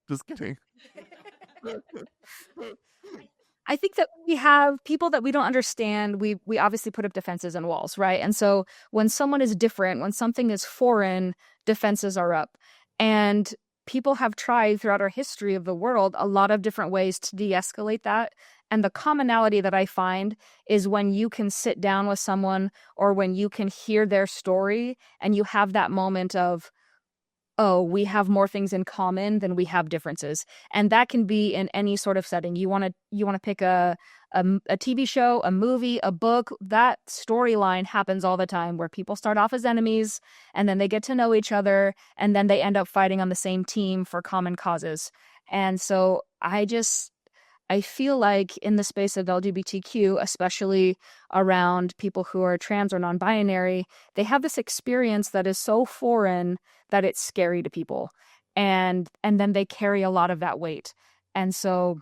Just kidding. I think that we have people that we don't understand. We obviously put up defenses and walls, right? And so when someone is different, when something is foreign, defenses are up. And people have tried throughout our history of the world a lot of different ways to de-escalate that. And the commonality that I find is when you can sit down with someone or when you can hear their story and you have that moment of, oh, we have more things in common than we have differences. And that can be in any sort of setting. You want to pick a TV show, a movie, a book. That storyline happens all the time where people start off as enemies and then they get to know each other and then they end up fighting on the same team for common causes. And so I feel like in the space of LGBTQ, especially around people who are trans or non-binary, they have this experience that is so foreign that it's scary to people. And then they carry a lot of that weight. And so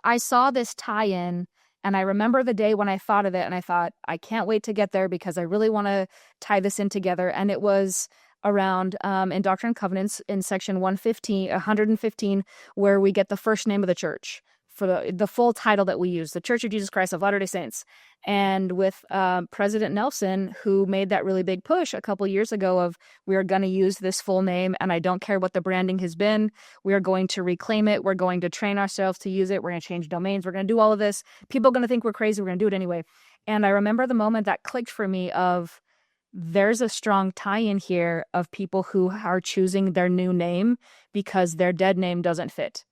I saw this tie-in and I remember the day when I thought of it and I thought, I can't wait to get there because I really want to tie this in together. And it was around in Doctrine and Covenants in section 115, where we get the first name of the church for the full title that we use, the Church of Jesus Christ of Latter-day Saints. And with President Nelson, who made that really big push a couple years ago of we are going to use this full name and I don't care what the branding has been. We are going to reclaim it. We're going to train ourselves to use it. We're going to change domains. We're going to do all of this. People are going to think we're crazy. We're going to do it anyway. And I remember the moment that clicked for me of there's a strong tie-in here of people who are choosing their new name because their dead name doesn't fit.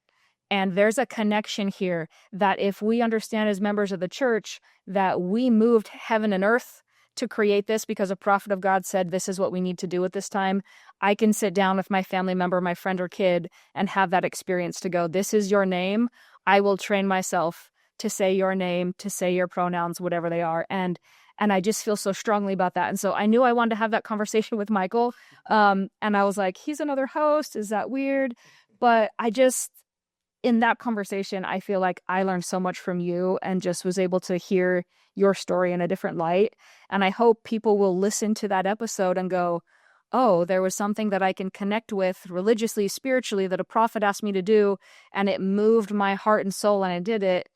And there's a connection here that if we understand as members of the church that we moved heaven and earth to create this because a prophet of God said this is what we need to do at this time, I can sit down with my family member, my friend or kid, and have that experience to go, this is your name. I will train myself to say your name, to say your pronouns, whatever they are. And I just feel so strongly about that. And so I knew I wanted to have that conversation with Michael. And I was like, he's another host. Is that weird? But in that conversation, I feel like I learned so much from you and just was able to hear your story in a different light. And I hope people will listen to that episode and go, oh, there was something that I can connect with religiously, spiritually, that a prophet asked me to do, and it moved my heart and soul, and I did it.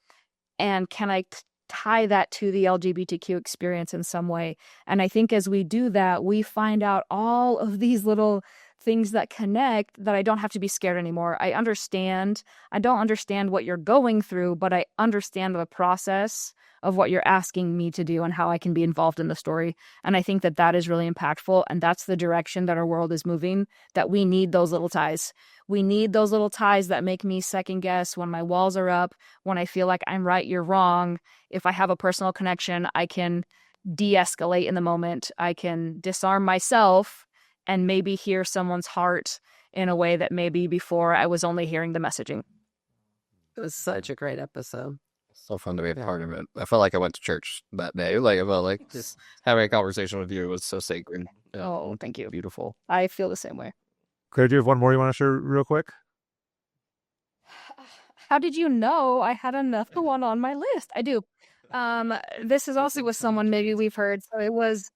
And can I tie that to the LGBTQ experience in some way? And I think as we do that, we find out all of these little things that connect that I don't have to be scared anymore. I don't understand what you're going through, but I understand the process of what you're asking me to do and how I can be involved in the story. And I think that that is really impactful. And that's the direction that our world is moving, that we need those little ties. We need those little ties that make me second guess when my walls are up, when I feel like I'm right, you're wrong. If I have a personal connection, I can de-escalate in the moment. I can disarm myself and maybe hear someone's heart in a way that maybe before I was only hearing the messaging. It was such a great episode. So fun to be a part of it. I felt like I went to church that day. Like I felt like just having a conversation with you was so sacred. Yeah. Oh, thank you. Beautiful. I feel the same way. Claire, do you have one more you want to share real quick? How did you know I had another one on my list? I do. This is also with someone maybe we've heard. So it was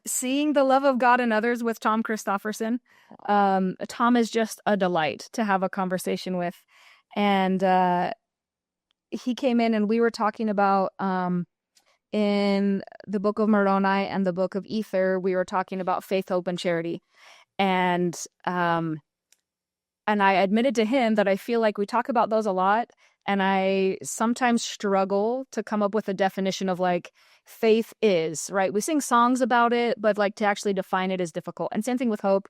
Seeing the Love of God in Others with Tom Christofferson. Tom is just a delight to have a conversation with. And he came in and we were talking about in the book of Moroni and the book of Ether, we were talking about faith, hope, and charity. And I admitted to him that I feel like we talk about those a lot. And I sometimes struggle to come up with a definition of like faith is, right? We sing songs about it, but like to actually define it is difficult. And same thing with hope.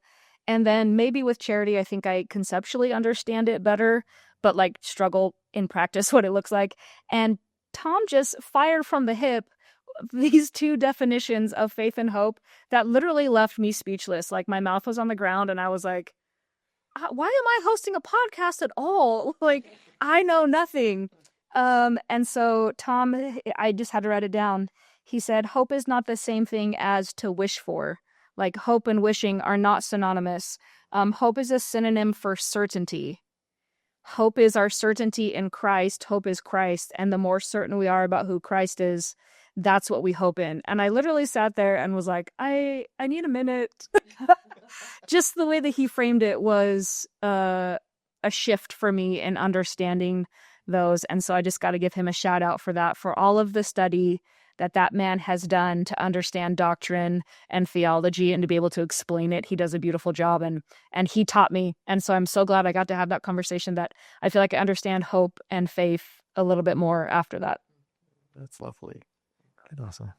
And then maybe with charity, I think I conceptually understand it better, but like struggle in practice what it looks like. And Tom just fired from the hip these two definitions of faith and hope that literally left me speechless. Like my mouth was on the ground and I was like, why am I hosting a podcast at all? Like, I know nothing. And so Tom, I just had to write it down. He said, hope is not the same thing as to wish for. Like hope and wishing are not synonymous. Hope is a synonym for certainty. Hope is our certainty in Christ. Hope is Christ. And the more certain we are about who Christ is, that's what we hope in. And I literally sat there and was like, I need a minute. just the way that he framed it was a shift for me in understanding those. And so I just got to give him a shout out for that, for all of the study that man has done to understand doctrine and theology and to be able to explain it. He does a beautiful job, and he taught me. And so I'm so glad I got to have that conversation, that I feel like I understand hope and faith a little bit more after that. That's lovely. Awesome.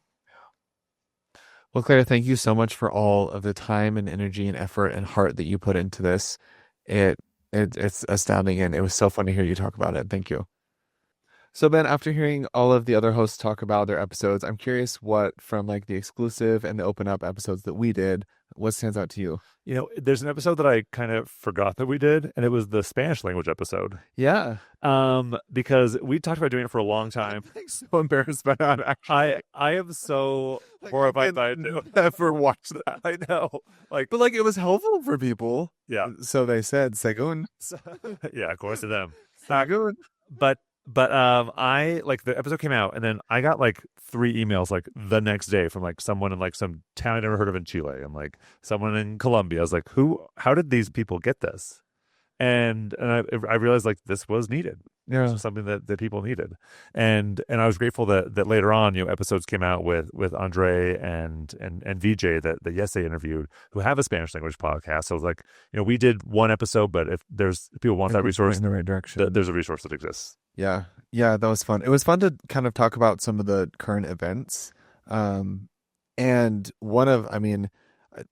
Well, Claire, thank you so much for all of the time and energy and effort and heart that you put into this. It's astounding, and it was so fun to hear you talk about it. Thank you. So, Ben, after hearing all of the other hosts talk about their episodes, I'm curious what from like the exclusive and the open up episodes that we did, what stands out to you? You know, there's an episode that I kind of forgot that we did, and it was the Spanish language episode. Yeah. Because we talked about doing it for a long time. I'm so embarrassed by that. Actually, I am so horrified that I never watched that. I know. But like it was helpful for people. Yeah. So they said, Segun. Yeah, of course to them. Segun. But I like the episode came out, and then I got like 3 emails like the next day from like someone in like some town I never heard of in Chile, and like someone in Colombia. I was like, how did these people get this? And I realized like this was needed. Yeah. This was something that people needed. And I was grateful that later on, you know, episodes came out with Andre and VJ that Iese interviewed, who have a Spanish language podcast. So it was like, you know, we did one episode, but if people want that resource in the right direction, there's a resource that exists. Yeah. Yeah, that was fun. It was fun to kind of talk about some of the current events. And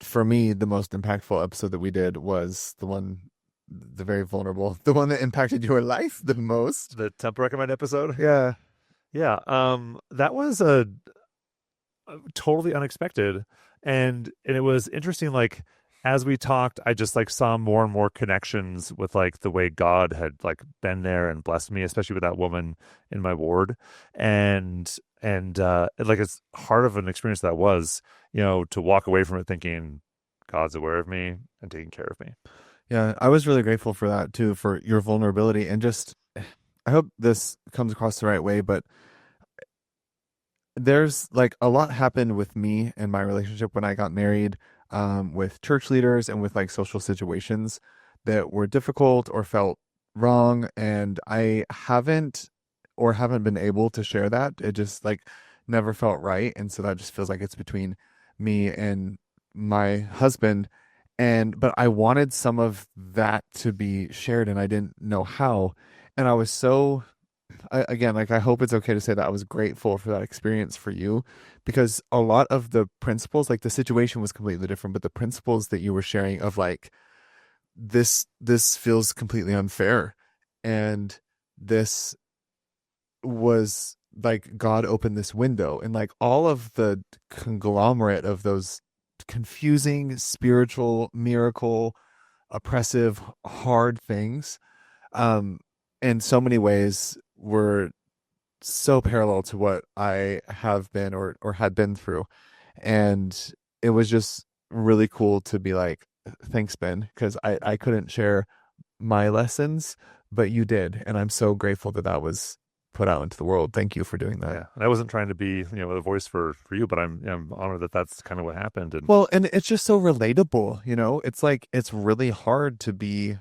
for me, the most impactful episode that we did was the very vulnerable, the one that impacted your life the most. The Temple Recommend episode? Yeah. Yeah. That was a totally unexpected. And it was interesting, like, as we talked, I just like saw more and more connections with like the way God had like been there and blessed me, especially with that woman in my ward. And like as hard of an experience that was, you know, to walk away from it thinking God's aware of me and taking care of me. Yeah, I was really grateful for that too, for your vulnerability, and just I hope this comes across the right way, but there's like a lot happened with me and my relationship when I got married, with church leaders and with like social situations that were difficult or felt wrong, and I haven't been able to share that. It just like never felt right, and so that just feels like it's between me and my husband. But I wanted some of that to be shared, and I didn't know how. And I was so, again, like I hope it's okay to say that I was grateful for that experience for you, because a lot of the principles, like the situation was completely different, but the principles that you were sharing of like, this feels completely unfair. And this was like, God opened this window, and like all of the conglomerate of those confusing, spiritual, miracle, oppressive, hard things, in so many ways were so parallel to what I have been or had been through. And it was just really cool to be like, thanks, Ben, because I couldn't share my lessons, but you did. And I'm so grateful that was put out into the world. Thank you for doing that. Yeah. And I wasn't trying to be, you know, a voice for you, but I'm honored that that's kind of what happened. And well, and it's just so relatable, you know. It's like it's really hard to be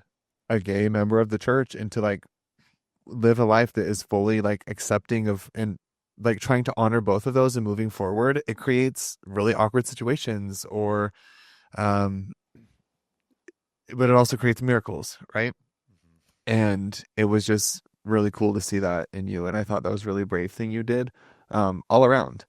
a gay member of the church and to like live a life that is fully like accepting of, and like trying to honor both of those and moving forward. It creates really awkward situations, or but it also creates miracles, right? And it was just really cool to see that in you, and I thought that was a really brave thing you did, all around.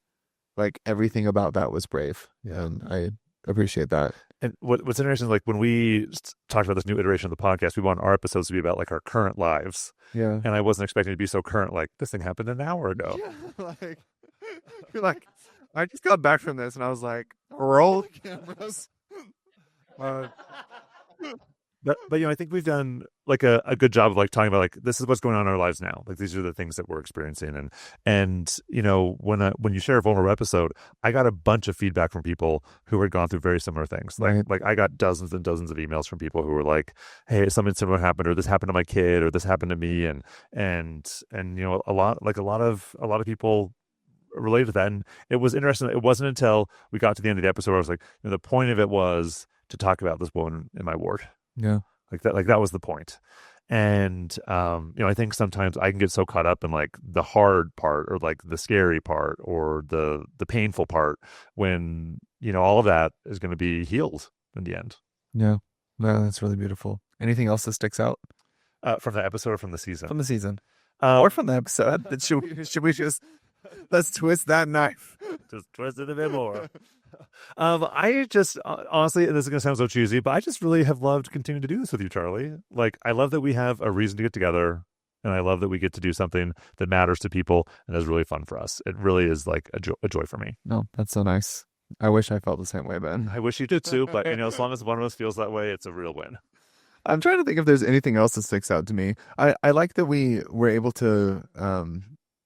Like everything about that was brave. Yeah, and I appreciate that. And what's interesting is like when we talked about this new iteration of the podcast, we want our episodes to be about like our current lives. Yeah. And I wasn't expecting it to be so current. Like this thing happened an hour ago. Yeah, like you're like, I just got back from this, and I was like, roll the cameras. But you know, I think we've done like a good job of like talking about like this is what's going on in our lives now. Like these are the things that we're experiencing, and you know, when you share a vulnerable episode, I got a bunch of feedback from people who had gone through very similar things. Like I got dozens and dozens of emails from people who were like, "Hey, something similar happened, or this happened to my kid, or this happened to me," and you know, a lot of people related to that. And it was interesting. It wasn't until we got to the end of the episode where I was like, you know, the point of it was to talk about this woman in my ward. Yeah. Like that was the point. And I think sometimes I can get so caught up in like the hard part or like the scary part or the painful part when all of that is going to be healed in the end. Yeah. No, that's really beautiful. Anything else that sticks out from the episode or from the season? from the season? Or from the episode? Should we just let's twist that knife? Just twist it a bit more. I just honestly, and this is gonna sound so cheesy, but I just really have loved continuing to do this with you, Charlie. Like, I love that we have a reason to get together, and I love that we get to do something that matters to people and is really fun for us. It really is like a joy for me. No, that's so nice. I wish I felt the same way, Ben. I wish you did too, but as long as one of us feels that way, it's a real win. I'm trying to think if there's anything else that sticks out to me. I like that we were able to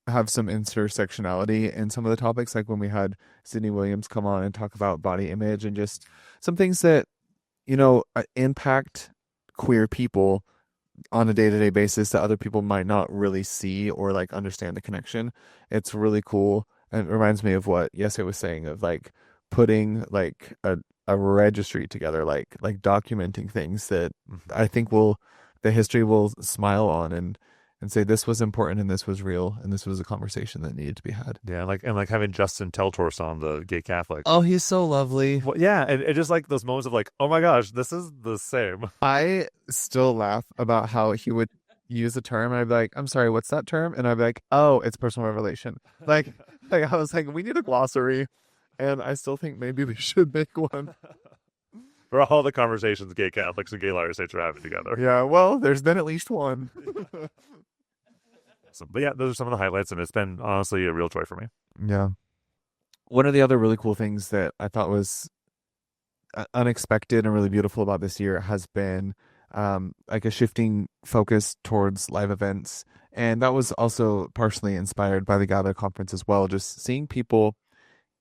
have some intersectionality in some of the topics, like when we had Sydney Williams come on and talk about body image and just some things that, impact queer people on a day-to-day basis that other people might not really see or like understand the connection. It's really cool. And it reminds me of what Iese was saying of like putting like a registry together, like documenting things that I think the history will smile on and say this was important and this was real and this was a conversation that needed to be had. Yeah, and having Justin Teltorse on, the gay Catholic. Oh, he's so lovely. Well, yeah, and just like those moments of like, oh my gosh, this is the same. I still laugh about how he would use a term and I'd be like, I'm sorry, what's that term? And I'd be like, oh, it's personal revelation. Like I was like, we need a glossary. And I still think maybe we should make one. For all the conversations gay Catholics and gay Latter Saints are having together. Yeah, well, there's been at least one. But yeah, those are some of the highlights, and it's been honestly a real joy for me. Yeah. One of the other really cool things that I thought was unexpected and really beautiful about this year has been like a shifting focus towards live events. And that was also partially inspired by the Gather conference as well, just seeing people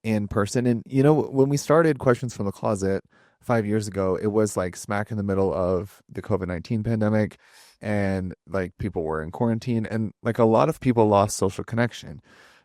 in person. And when we started Questions from the Closet 5 years ago, it was like smack in the middle of the COVID-19 pandemic, and like people were in quarantine, and like a lot of people lost social connection.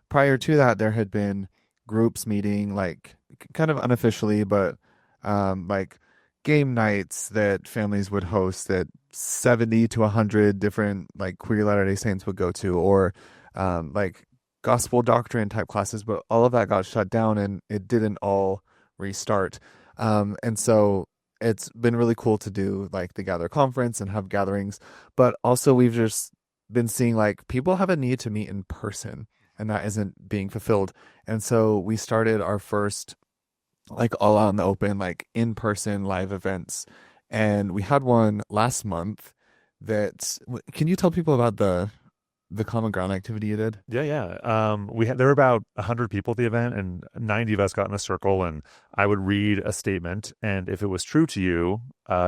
Prior to that, there had been groups meeting like kind of unofficially, but like game nights that families would host that 70 to 100 different like queer Latter-day Saints would go to, or like gospel doctrine type classes, but all of that got shut down and it didn't all restart. And so it's been really cool to do like the Gather conference and have gatherings, but also we've just been seeing like people have a need to meet in person and that isn't being fulfilled. And so we started our first like all out in the open, like in-person live events. And we had one last month can you tell people about the common ground activity you did? Yeah. There were about 100 people at the event, and 90 of us got in a circle, and I would read a statement, and if it was true to you,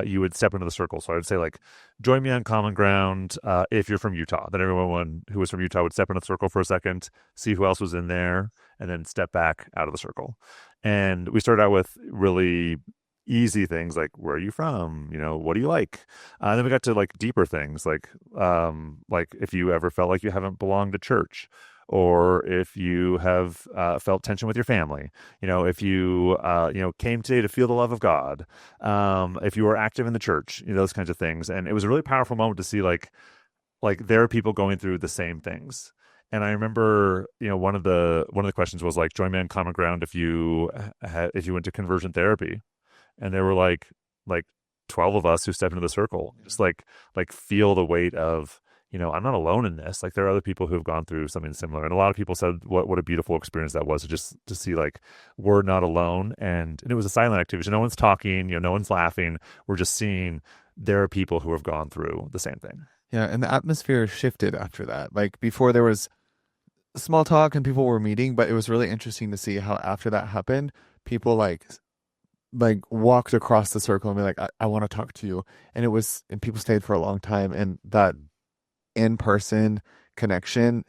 you would step into the circle. So I would say like, join me on common ground if you're from Utah. Then everyone who was from Utah would step into the circle for a second, see who else was in there, and then step back out of the circle. And we started out with really easy things like, where are you from? What do you like? And then we got to like deeper things like if you ever felt like you haven't belonged to church, or if you have felt tension with your family, if you came today to feel the love of God, if you were active in the church, those kinds of things. And it was a really powerful moment to see like there are people going through the same things. And I remember, one of the questions was like, join me on common ground if you went to conversion therapy. And there were like 12 of us who stepped into the circle, just like feel the weight of, I'm not alone in this. Like there are other people who have gone through something similar. And a lot of people said what a beautiful experience that was, just to see like, we're not alone. And it was a silent activity. So no one's talking, no one's laughing. We're just seeing there are people who have gone through the same thing. Yeah. And the atmosphere shifted after that. Like before there was small talk and people were meeting, but it was really interesting to see how after that happened, people like walked across the circle and be like, I want to talk to you. And people stayed for a long time. And that in-person connection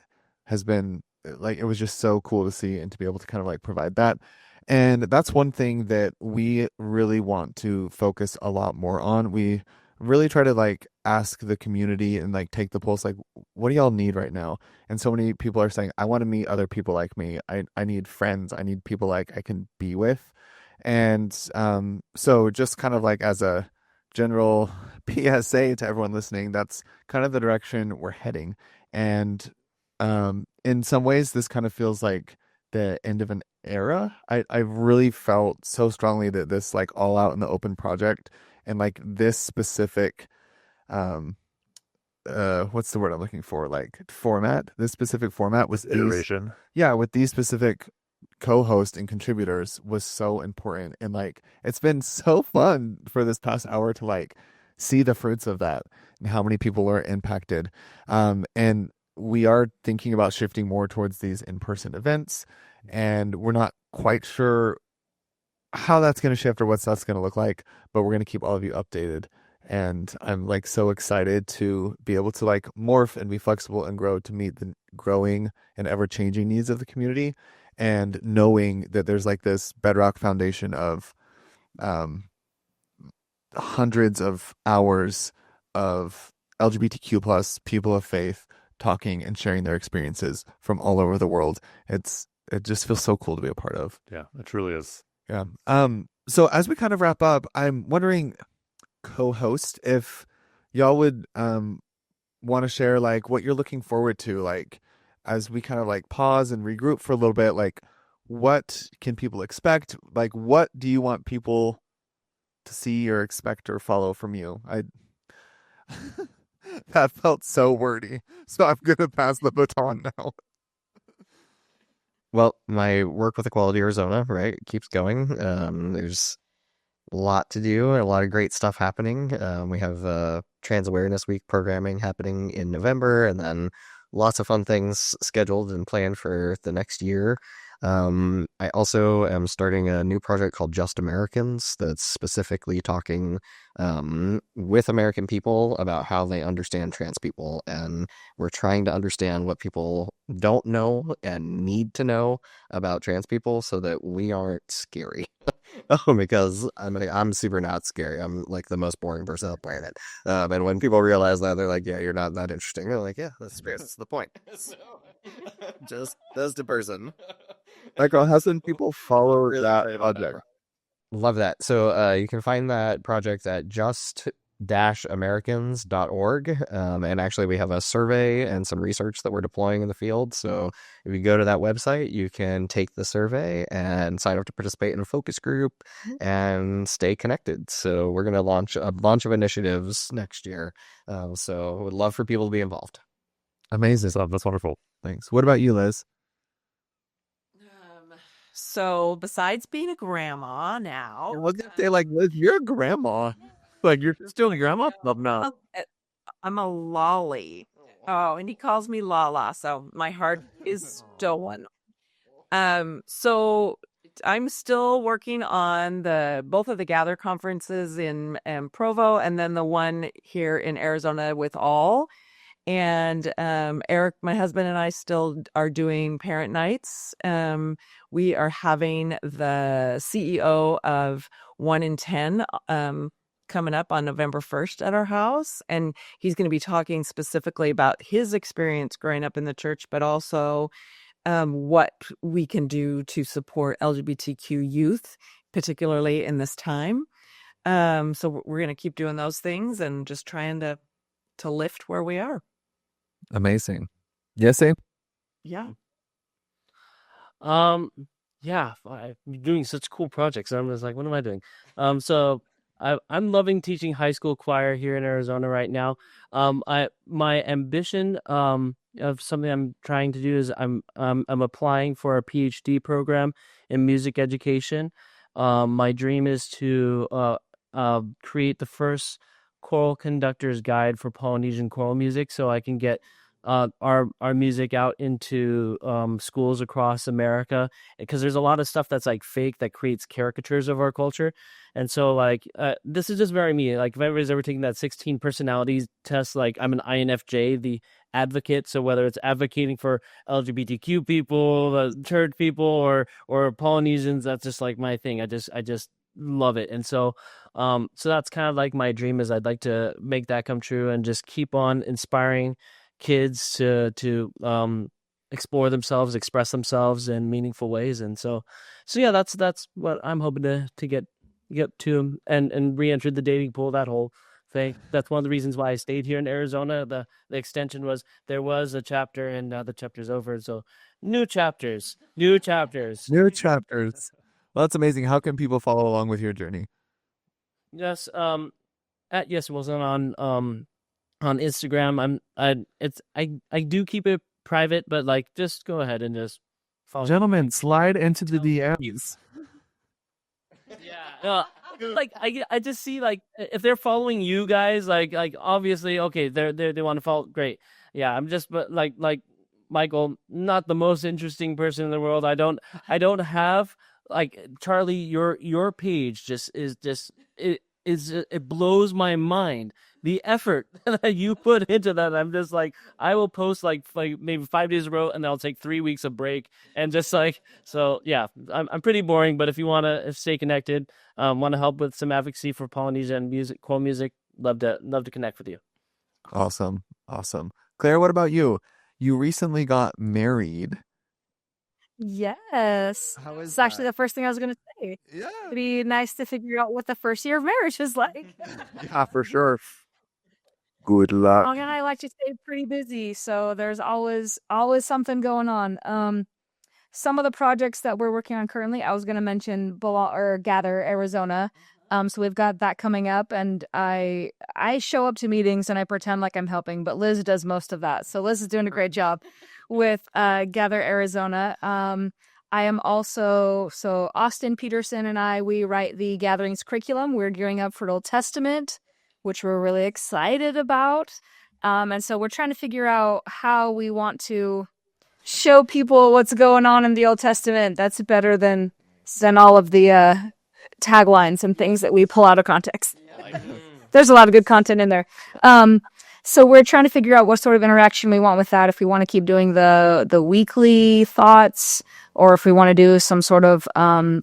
has been like, it was just so cool to see and to be able to kind of like provide that. And that's one thing that we really want to focus a lot more on. We really try to like ask the community and like take the pulse, like, what do y'all need right now? And so many people are saying, I want to meet other people like me. I need friends. I need people like I can be with. And so just kind of like as a general PSA to everyone listening, that's kind of the direction we're heading. And in some ways, this kind of feels like the end of an era. I really felt so strongly that this like all out in the open project and like this specific um what's the word I'm looking for? Like format. This specific format was Iteration. with these specific co-host and contributors was so important. And like it's been so fun for this past hour to like see the fruits of that and how many people are impacted. And we are thinking about shifting more towards these in-person events, and we're not quite sure how that's going to shift or what that's going to look like, but we're going to keep all of you updated. And I'm like so excited to be able to like morph and be flexible and grow to meet the growing and ever changing needs of the community, and knowing that there's like this bedrock foundation of hundreds of hours of LGBTQ plus people of faith talking and sharing their experiences from all over the world. It just feels so cool to be a part of. Yeah, it truly is. Yeah. So as we kind of wrap up, I'm wondering, co-host, if y'all would want to share like what you're looking forward to, like as we kind of like pause and regroup for a little bit, like what can people expect? Like what do you want people to see or expect or follow from you? That felt so wordy. So I'm gonna pass the baton now. Well, my work with Equality Arizona, right, keeps going. There's a lot to do and a lot of great stuff happening. We have Trans Awareness Week programming happening in November, and then lots of fun things scheduled and planned for the next year. I also am starting a new project called Just Americans that's specifically talking with American people about how they understand trans people. And we're trying to understand what people don't know and need to know about trans people so that we aren't scary. Oh, because I'm super not scary. I'm like the most boring person on the planet. And when people realize that, they're like, yeah, you're not that interesting. They're like, yeah, that's the point. Just the person. Michael, how can people follow Really that excited about project? Love that. So you can find that project at just-americans.org. And actually, we have a survey and some research that we're deploying in the field. So if you go to that website, you can take the survey and sign up to participate in a focus group and stay connected. So we're going to launch a bunch of initiatives next year. So would love for people to be involved. Amazing. That's wonderful. Thanks. What about you, Liz? So besides being a grandma now, I was gonna say, like, Liz, you're a grandma. Like, you're still a grandma? No, I'm not. I'm a lolly. Oh, and he calls me Lala, so my heart is stolen. So I'm still working on both of the Gather conferences in Provo, and then the one here in Arizona with All. And Eric, my husband, and I still are doing parent nights. We are having the CEO of 1 in 10 coming up on November 1st at our house. And he's going to be talking specifically about his experience growing up in the church, but also what we can do to support LGBTQ youth, particularly in this time. So we're going to keep doing those things and just trying to lift where we are. Amazing. Yes, Abe? Yeah. Yeah, I'm doing such cool projects. I'm just like, what am I doing? So I'm loving teaching high school choir here in Arizona right now. My ambition of something I'm trying to do is I'm applying for a PhD program in music education. My dream is to create the first choral conductor's guide for Polynesian choral music, so I can get our music out into schools across America, because there's a lot of stuff that's like fake that creates caricatures of our culture. And so like this is just very me. Like if everybody's ever taken that 16 personalities test, like I'm an INFJ, the advocate. So whether it's advocating for LGBTQ people, church people, or Polynesians, that's just like my thing. I just love it. And so that's kind of like my dream, is I'd like to make that come true and just keep on inspiring kids to explore themselves, express themselves in meaningful ways. And so yeah, that's what I'm hoping to get to and re-enter the dating pool, that whole thing. That's one of the reasons why I stayed here in Arizona. The extension was there was a chapter and now the chapter's over. So new chapters. New chapters. Well, that's amazing. How can people follow along with your journey? Yes, at Iese Wilson on Instagram. I do keep it private, but like just go ahead and just follow. Gentlemen, slide into the DMs. Yeah. Like I just see like if they're following you guys, like obviously okay, they want to follow, great. Yeah, I'm just but like Michael, not the most interesting person in the world. I don't have like Charlie. Your page just it blows my mind. The effort that you put into that. I'm just like, I will post like maybe 5 days in a row, and then I'll take 3 weeks of break, and just like, so yeah, I'm pretty boring. But if you want to stay connected, want to help with some advocacy for Polynesian music, quote music, love to connect with you. Awesome. Claire, what about you? You recently got married. Yes. How is It's actually that? the first thing I was going to say. Yeah. It'd be nice to figure out what the first year of marriage was like. Yeah, for sure. Good luck. Oh, yeah, I like to stay pretty busy, so there's always something going on. Some of the projects that we're working on currently, I was going to mention Gather Arizona. So we've got that coming up, and I show up to meetings and I pretend like I'm helping, but Liz does most of that. So Liz is doing a great job with Gather Arizona. I am also, so Austin Peterson and we write the Gatherings curriculum. We're gearing up for Old Testament, which we're really excited about. And so we're trying to figure out how we want to show people what's going on in the Old Testament. That's better than all of the taglines and things that we pull out of context. There's a lot of good content in there. So we're trying to figure out what sort of interaction we want with that. If we want to keep doing the weekly thoughts, or if we want to do some sort of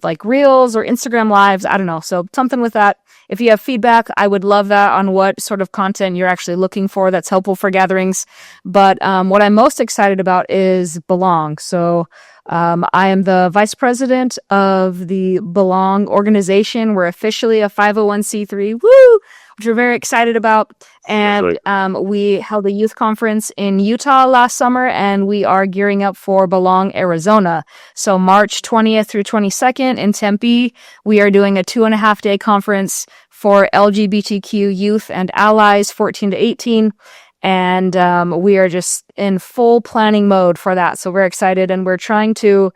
like reels or Instagram lives. I don't know. So something with that. If you have feedback, I would love that on what sort of content you're actually looking for that's helpful for gatherings. But what I'm most excited about is Belong. So I am the vice president of the Belong organization. We're officially a 501c3. Woo! Which we're very excited about. And we held a youth conference in Utah last summer, and we are gearing up for Belong, Arizona. So March 20th through 22nd in Tempe, we are doing a 2.5-day conference for LGBTQ youth and allies 14 to 18. And we are just in full planning mode for that. So we're excited, and we're trying to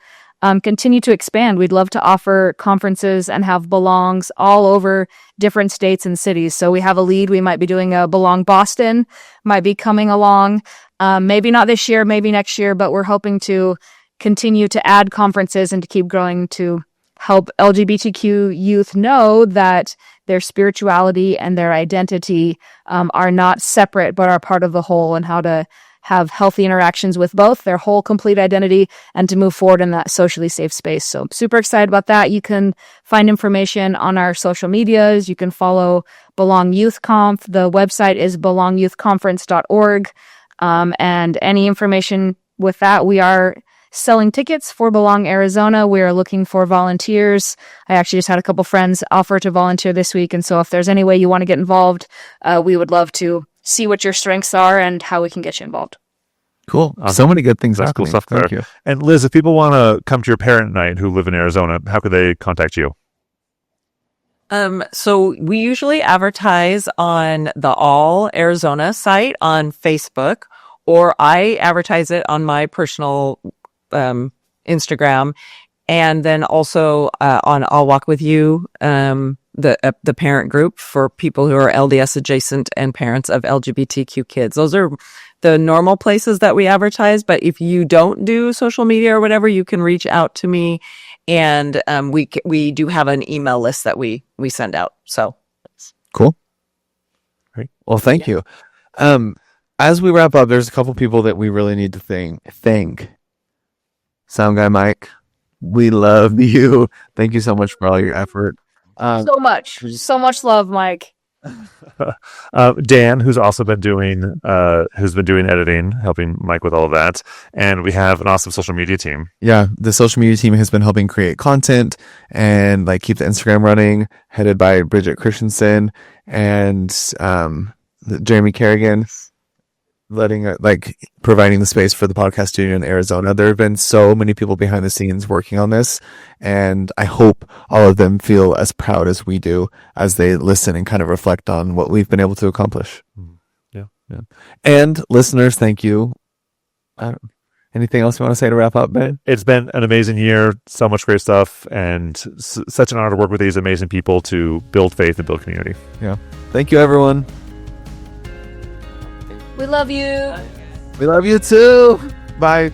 continue to expand. We'd love to offer conferences and have Belongs all over different states and cities. So we have a lead. We might be doing a Belong Boston, might be coming along. Maybe not this year, maybe next year, but we're hoping to continue to add conferences and to keep growing to help LGBTQ youth know that their spirituality and their identity are not separate, but are part of the whole, and how to have healthy interactions with both their whole complete identity and to move forward in that socially safe space. So super excited about that. You can find information on our social medias. You can follow Belong Youth Conf. The website is belongyouthconference.org. And any information with that, we are selling tickets for Belong Arizona. We are looking for volunteers. I actually just had a couple friends offer to volunteer this week. And so if there's any way you want to get involved, we would love to see what your strengths are and how we can get you involved. Cool. Awesome. So many good things That's happening. cool stuff there. Thank you. And Liz, if people want to come to your parent night who live in Arizona, how could they contact you? So we usually advertise on the All Arizona site on Facebook, or I advertise it on my personal Instagram, and then also on I'll Walk With You, the parent group for people who are LDS adjacent and parents of LGBTQ kids. Those are the normal places that we advertise. But if you don't do social media or whatever, you can reach out to me, and we do have an email list that we send out. So Cool. Great. Well, thank you. As we wrap up, there's a couple people that we really need to thank. Sound guy Mike, we love you. Thank you so much for all your effort. So much love, Mike. Dan, who's also been doing editing, helping Mike with all of that, and we have an awesome social media team. Yeah, the social media team has been helping create content and like keep the Instagram running, headed by Bridget Christensen and Jeremy Kerrigan, providing the space for the podcast studio in Arizona. There have been so many people behind the scenes working on this, and I hope all of them feel as proud as we do as they listen and kind of reflect on what we've been able to accomplish. Yeah. And listeners, thank you. Anything else you want to say to wrap up, Ben? It's been an amazing year, so much great stuff, and such an honor to work with these amazing people to build faith and build community. Yeah. Thank you, everyone. We love you. We love you too. Bye.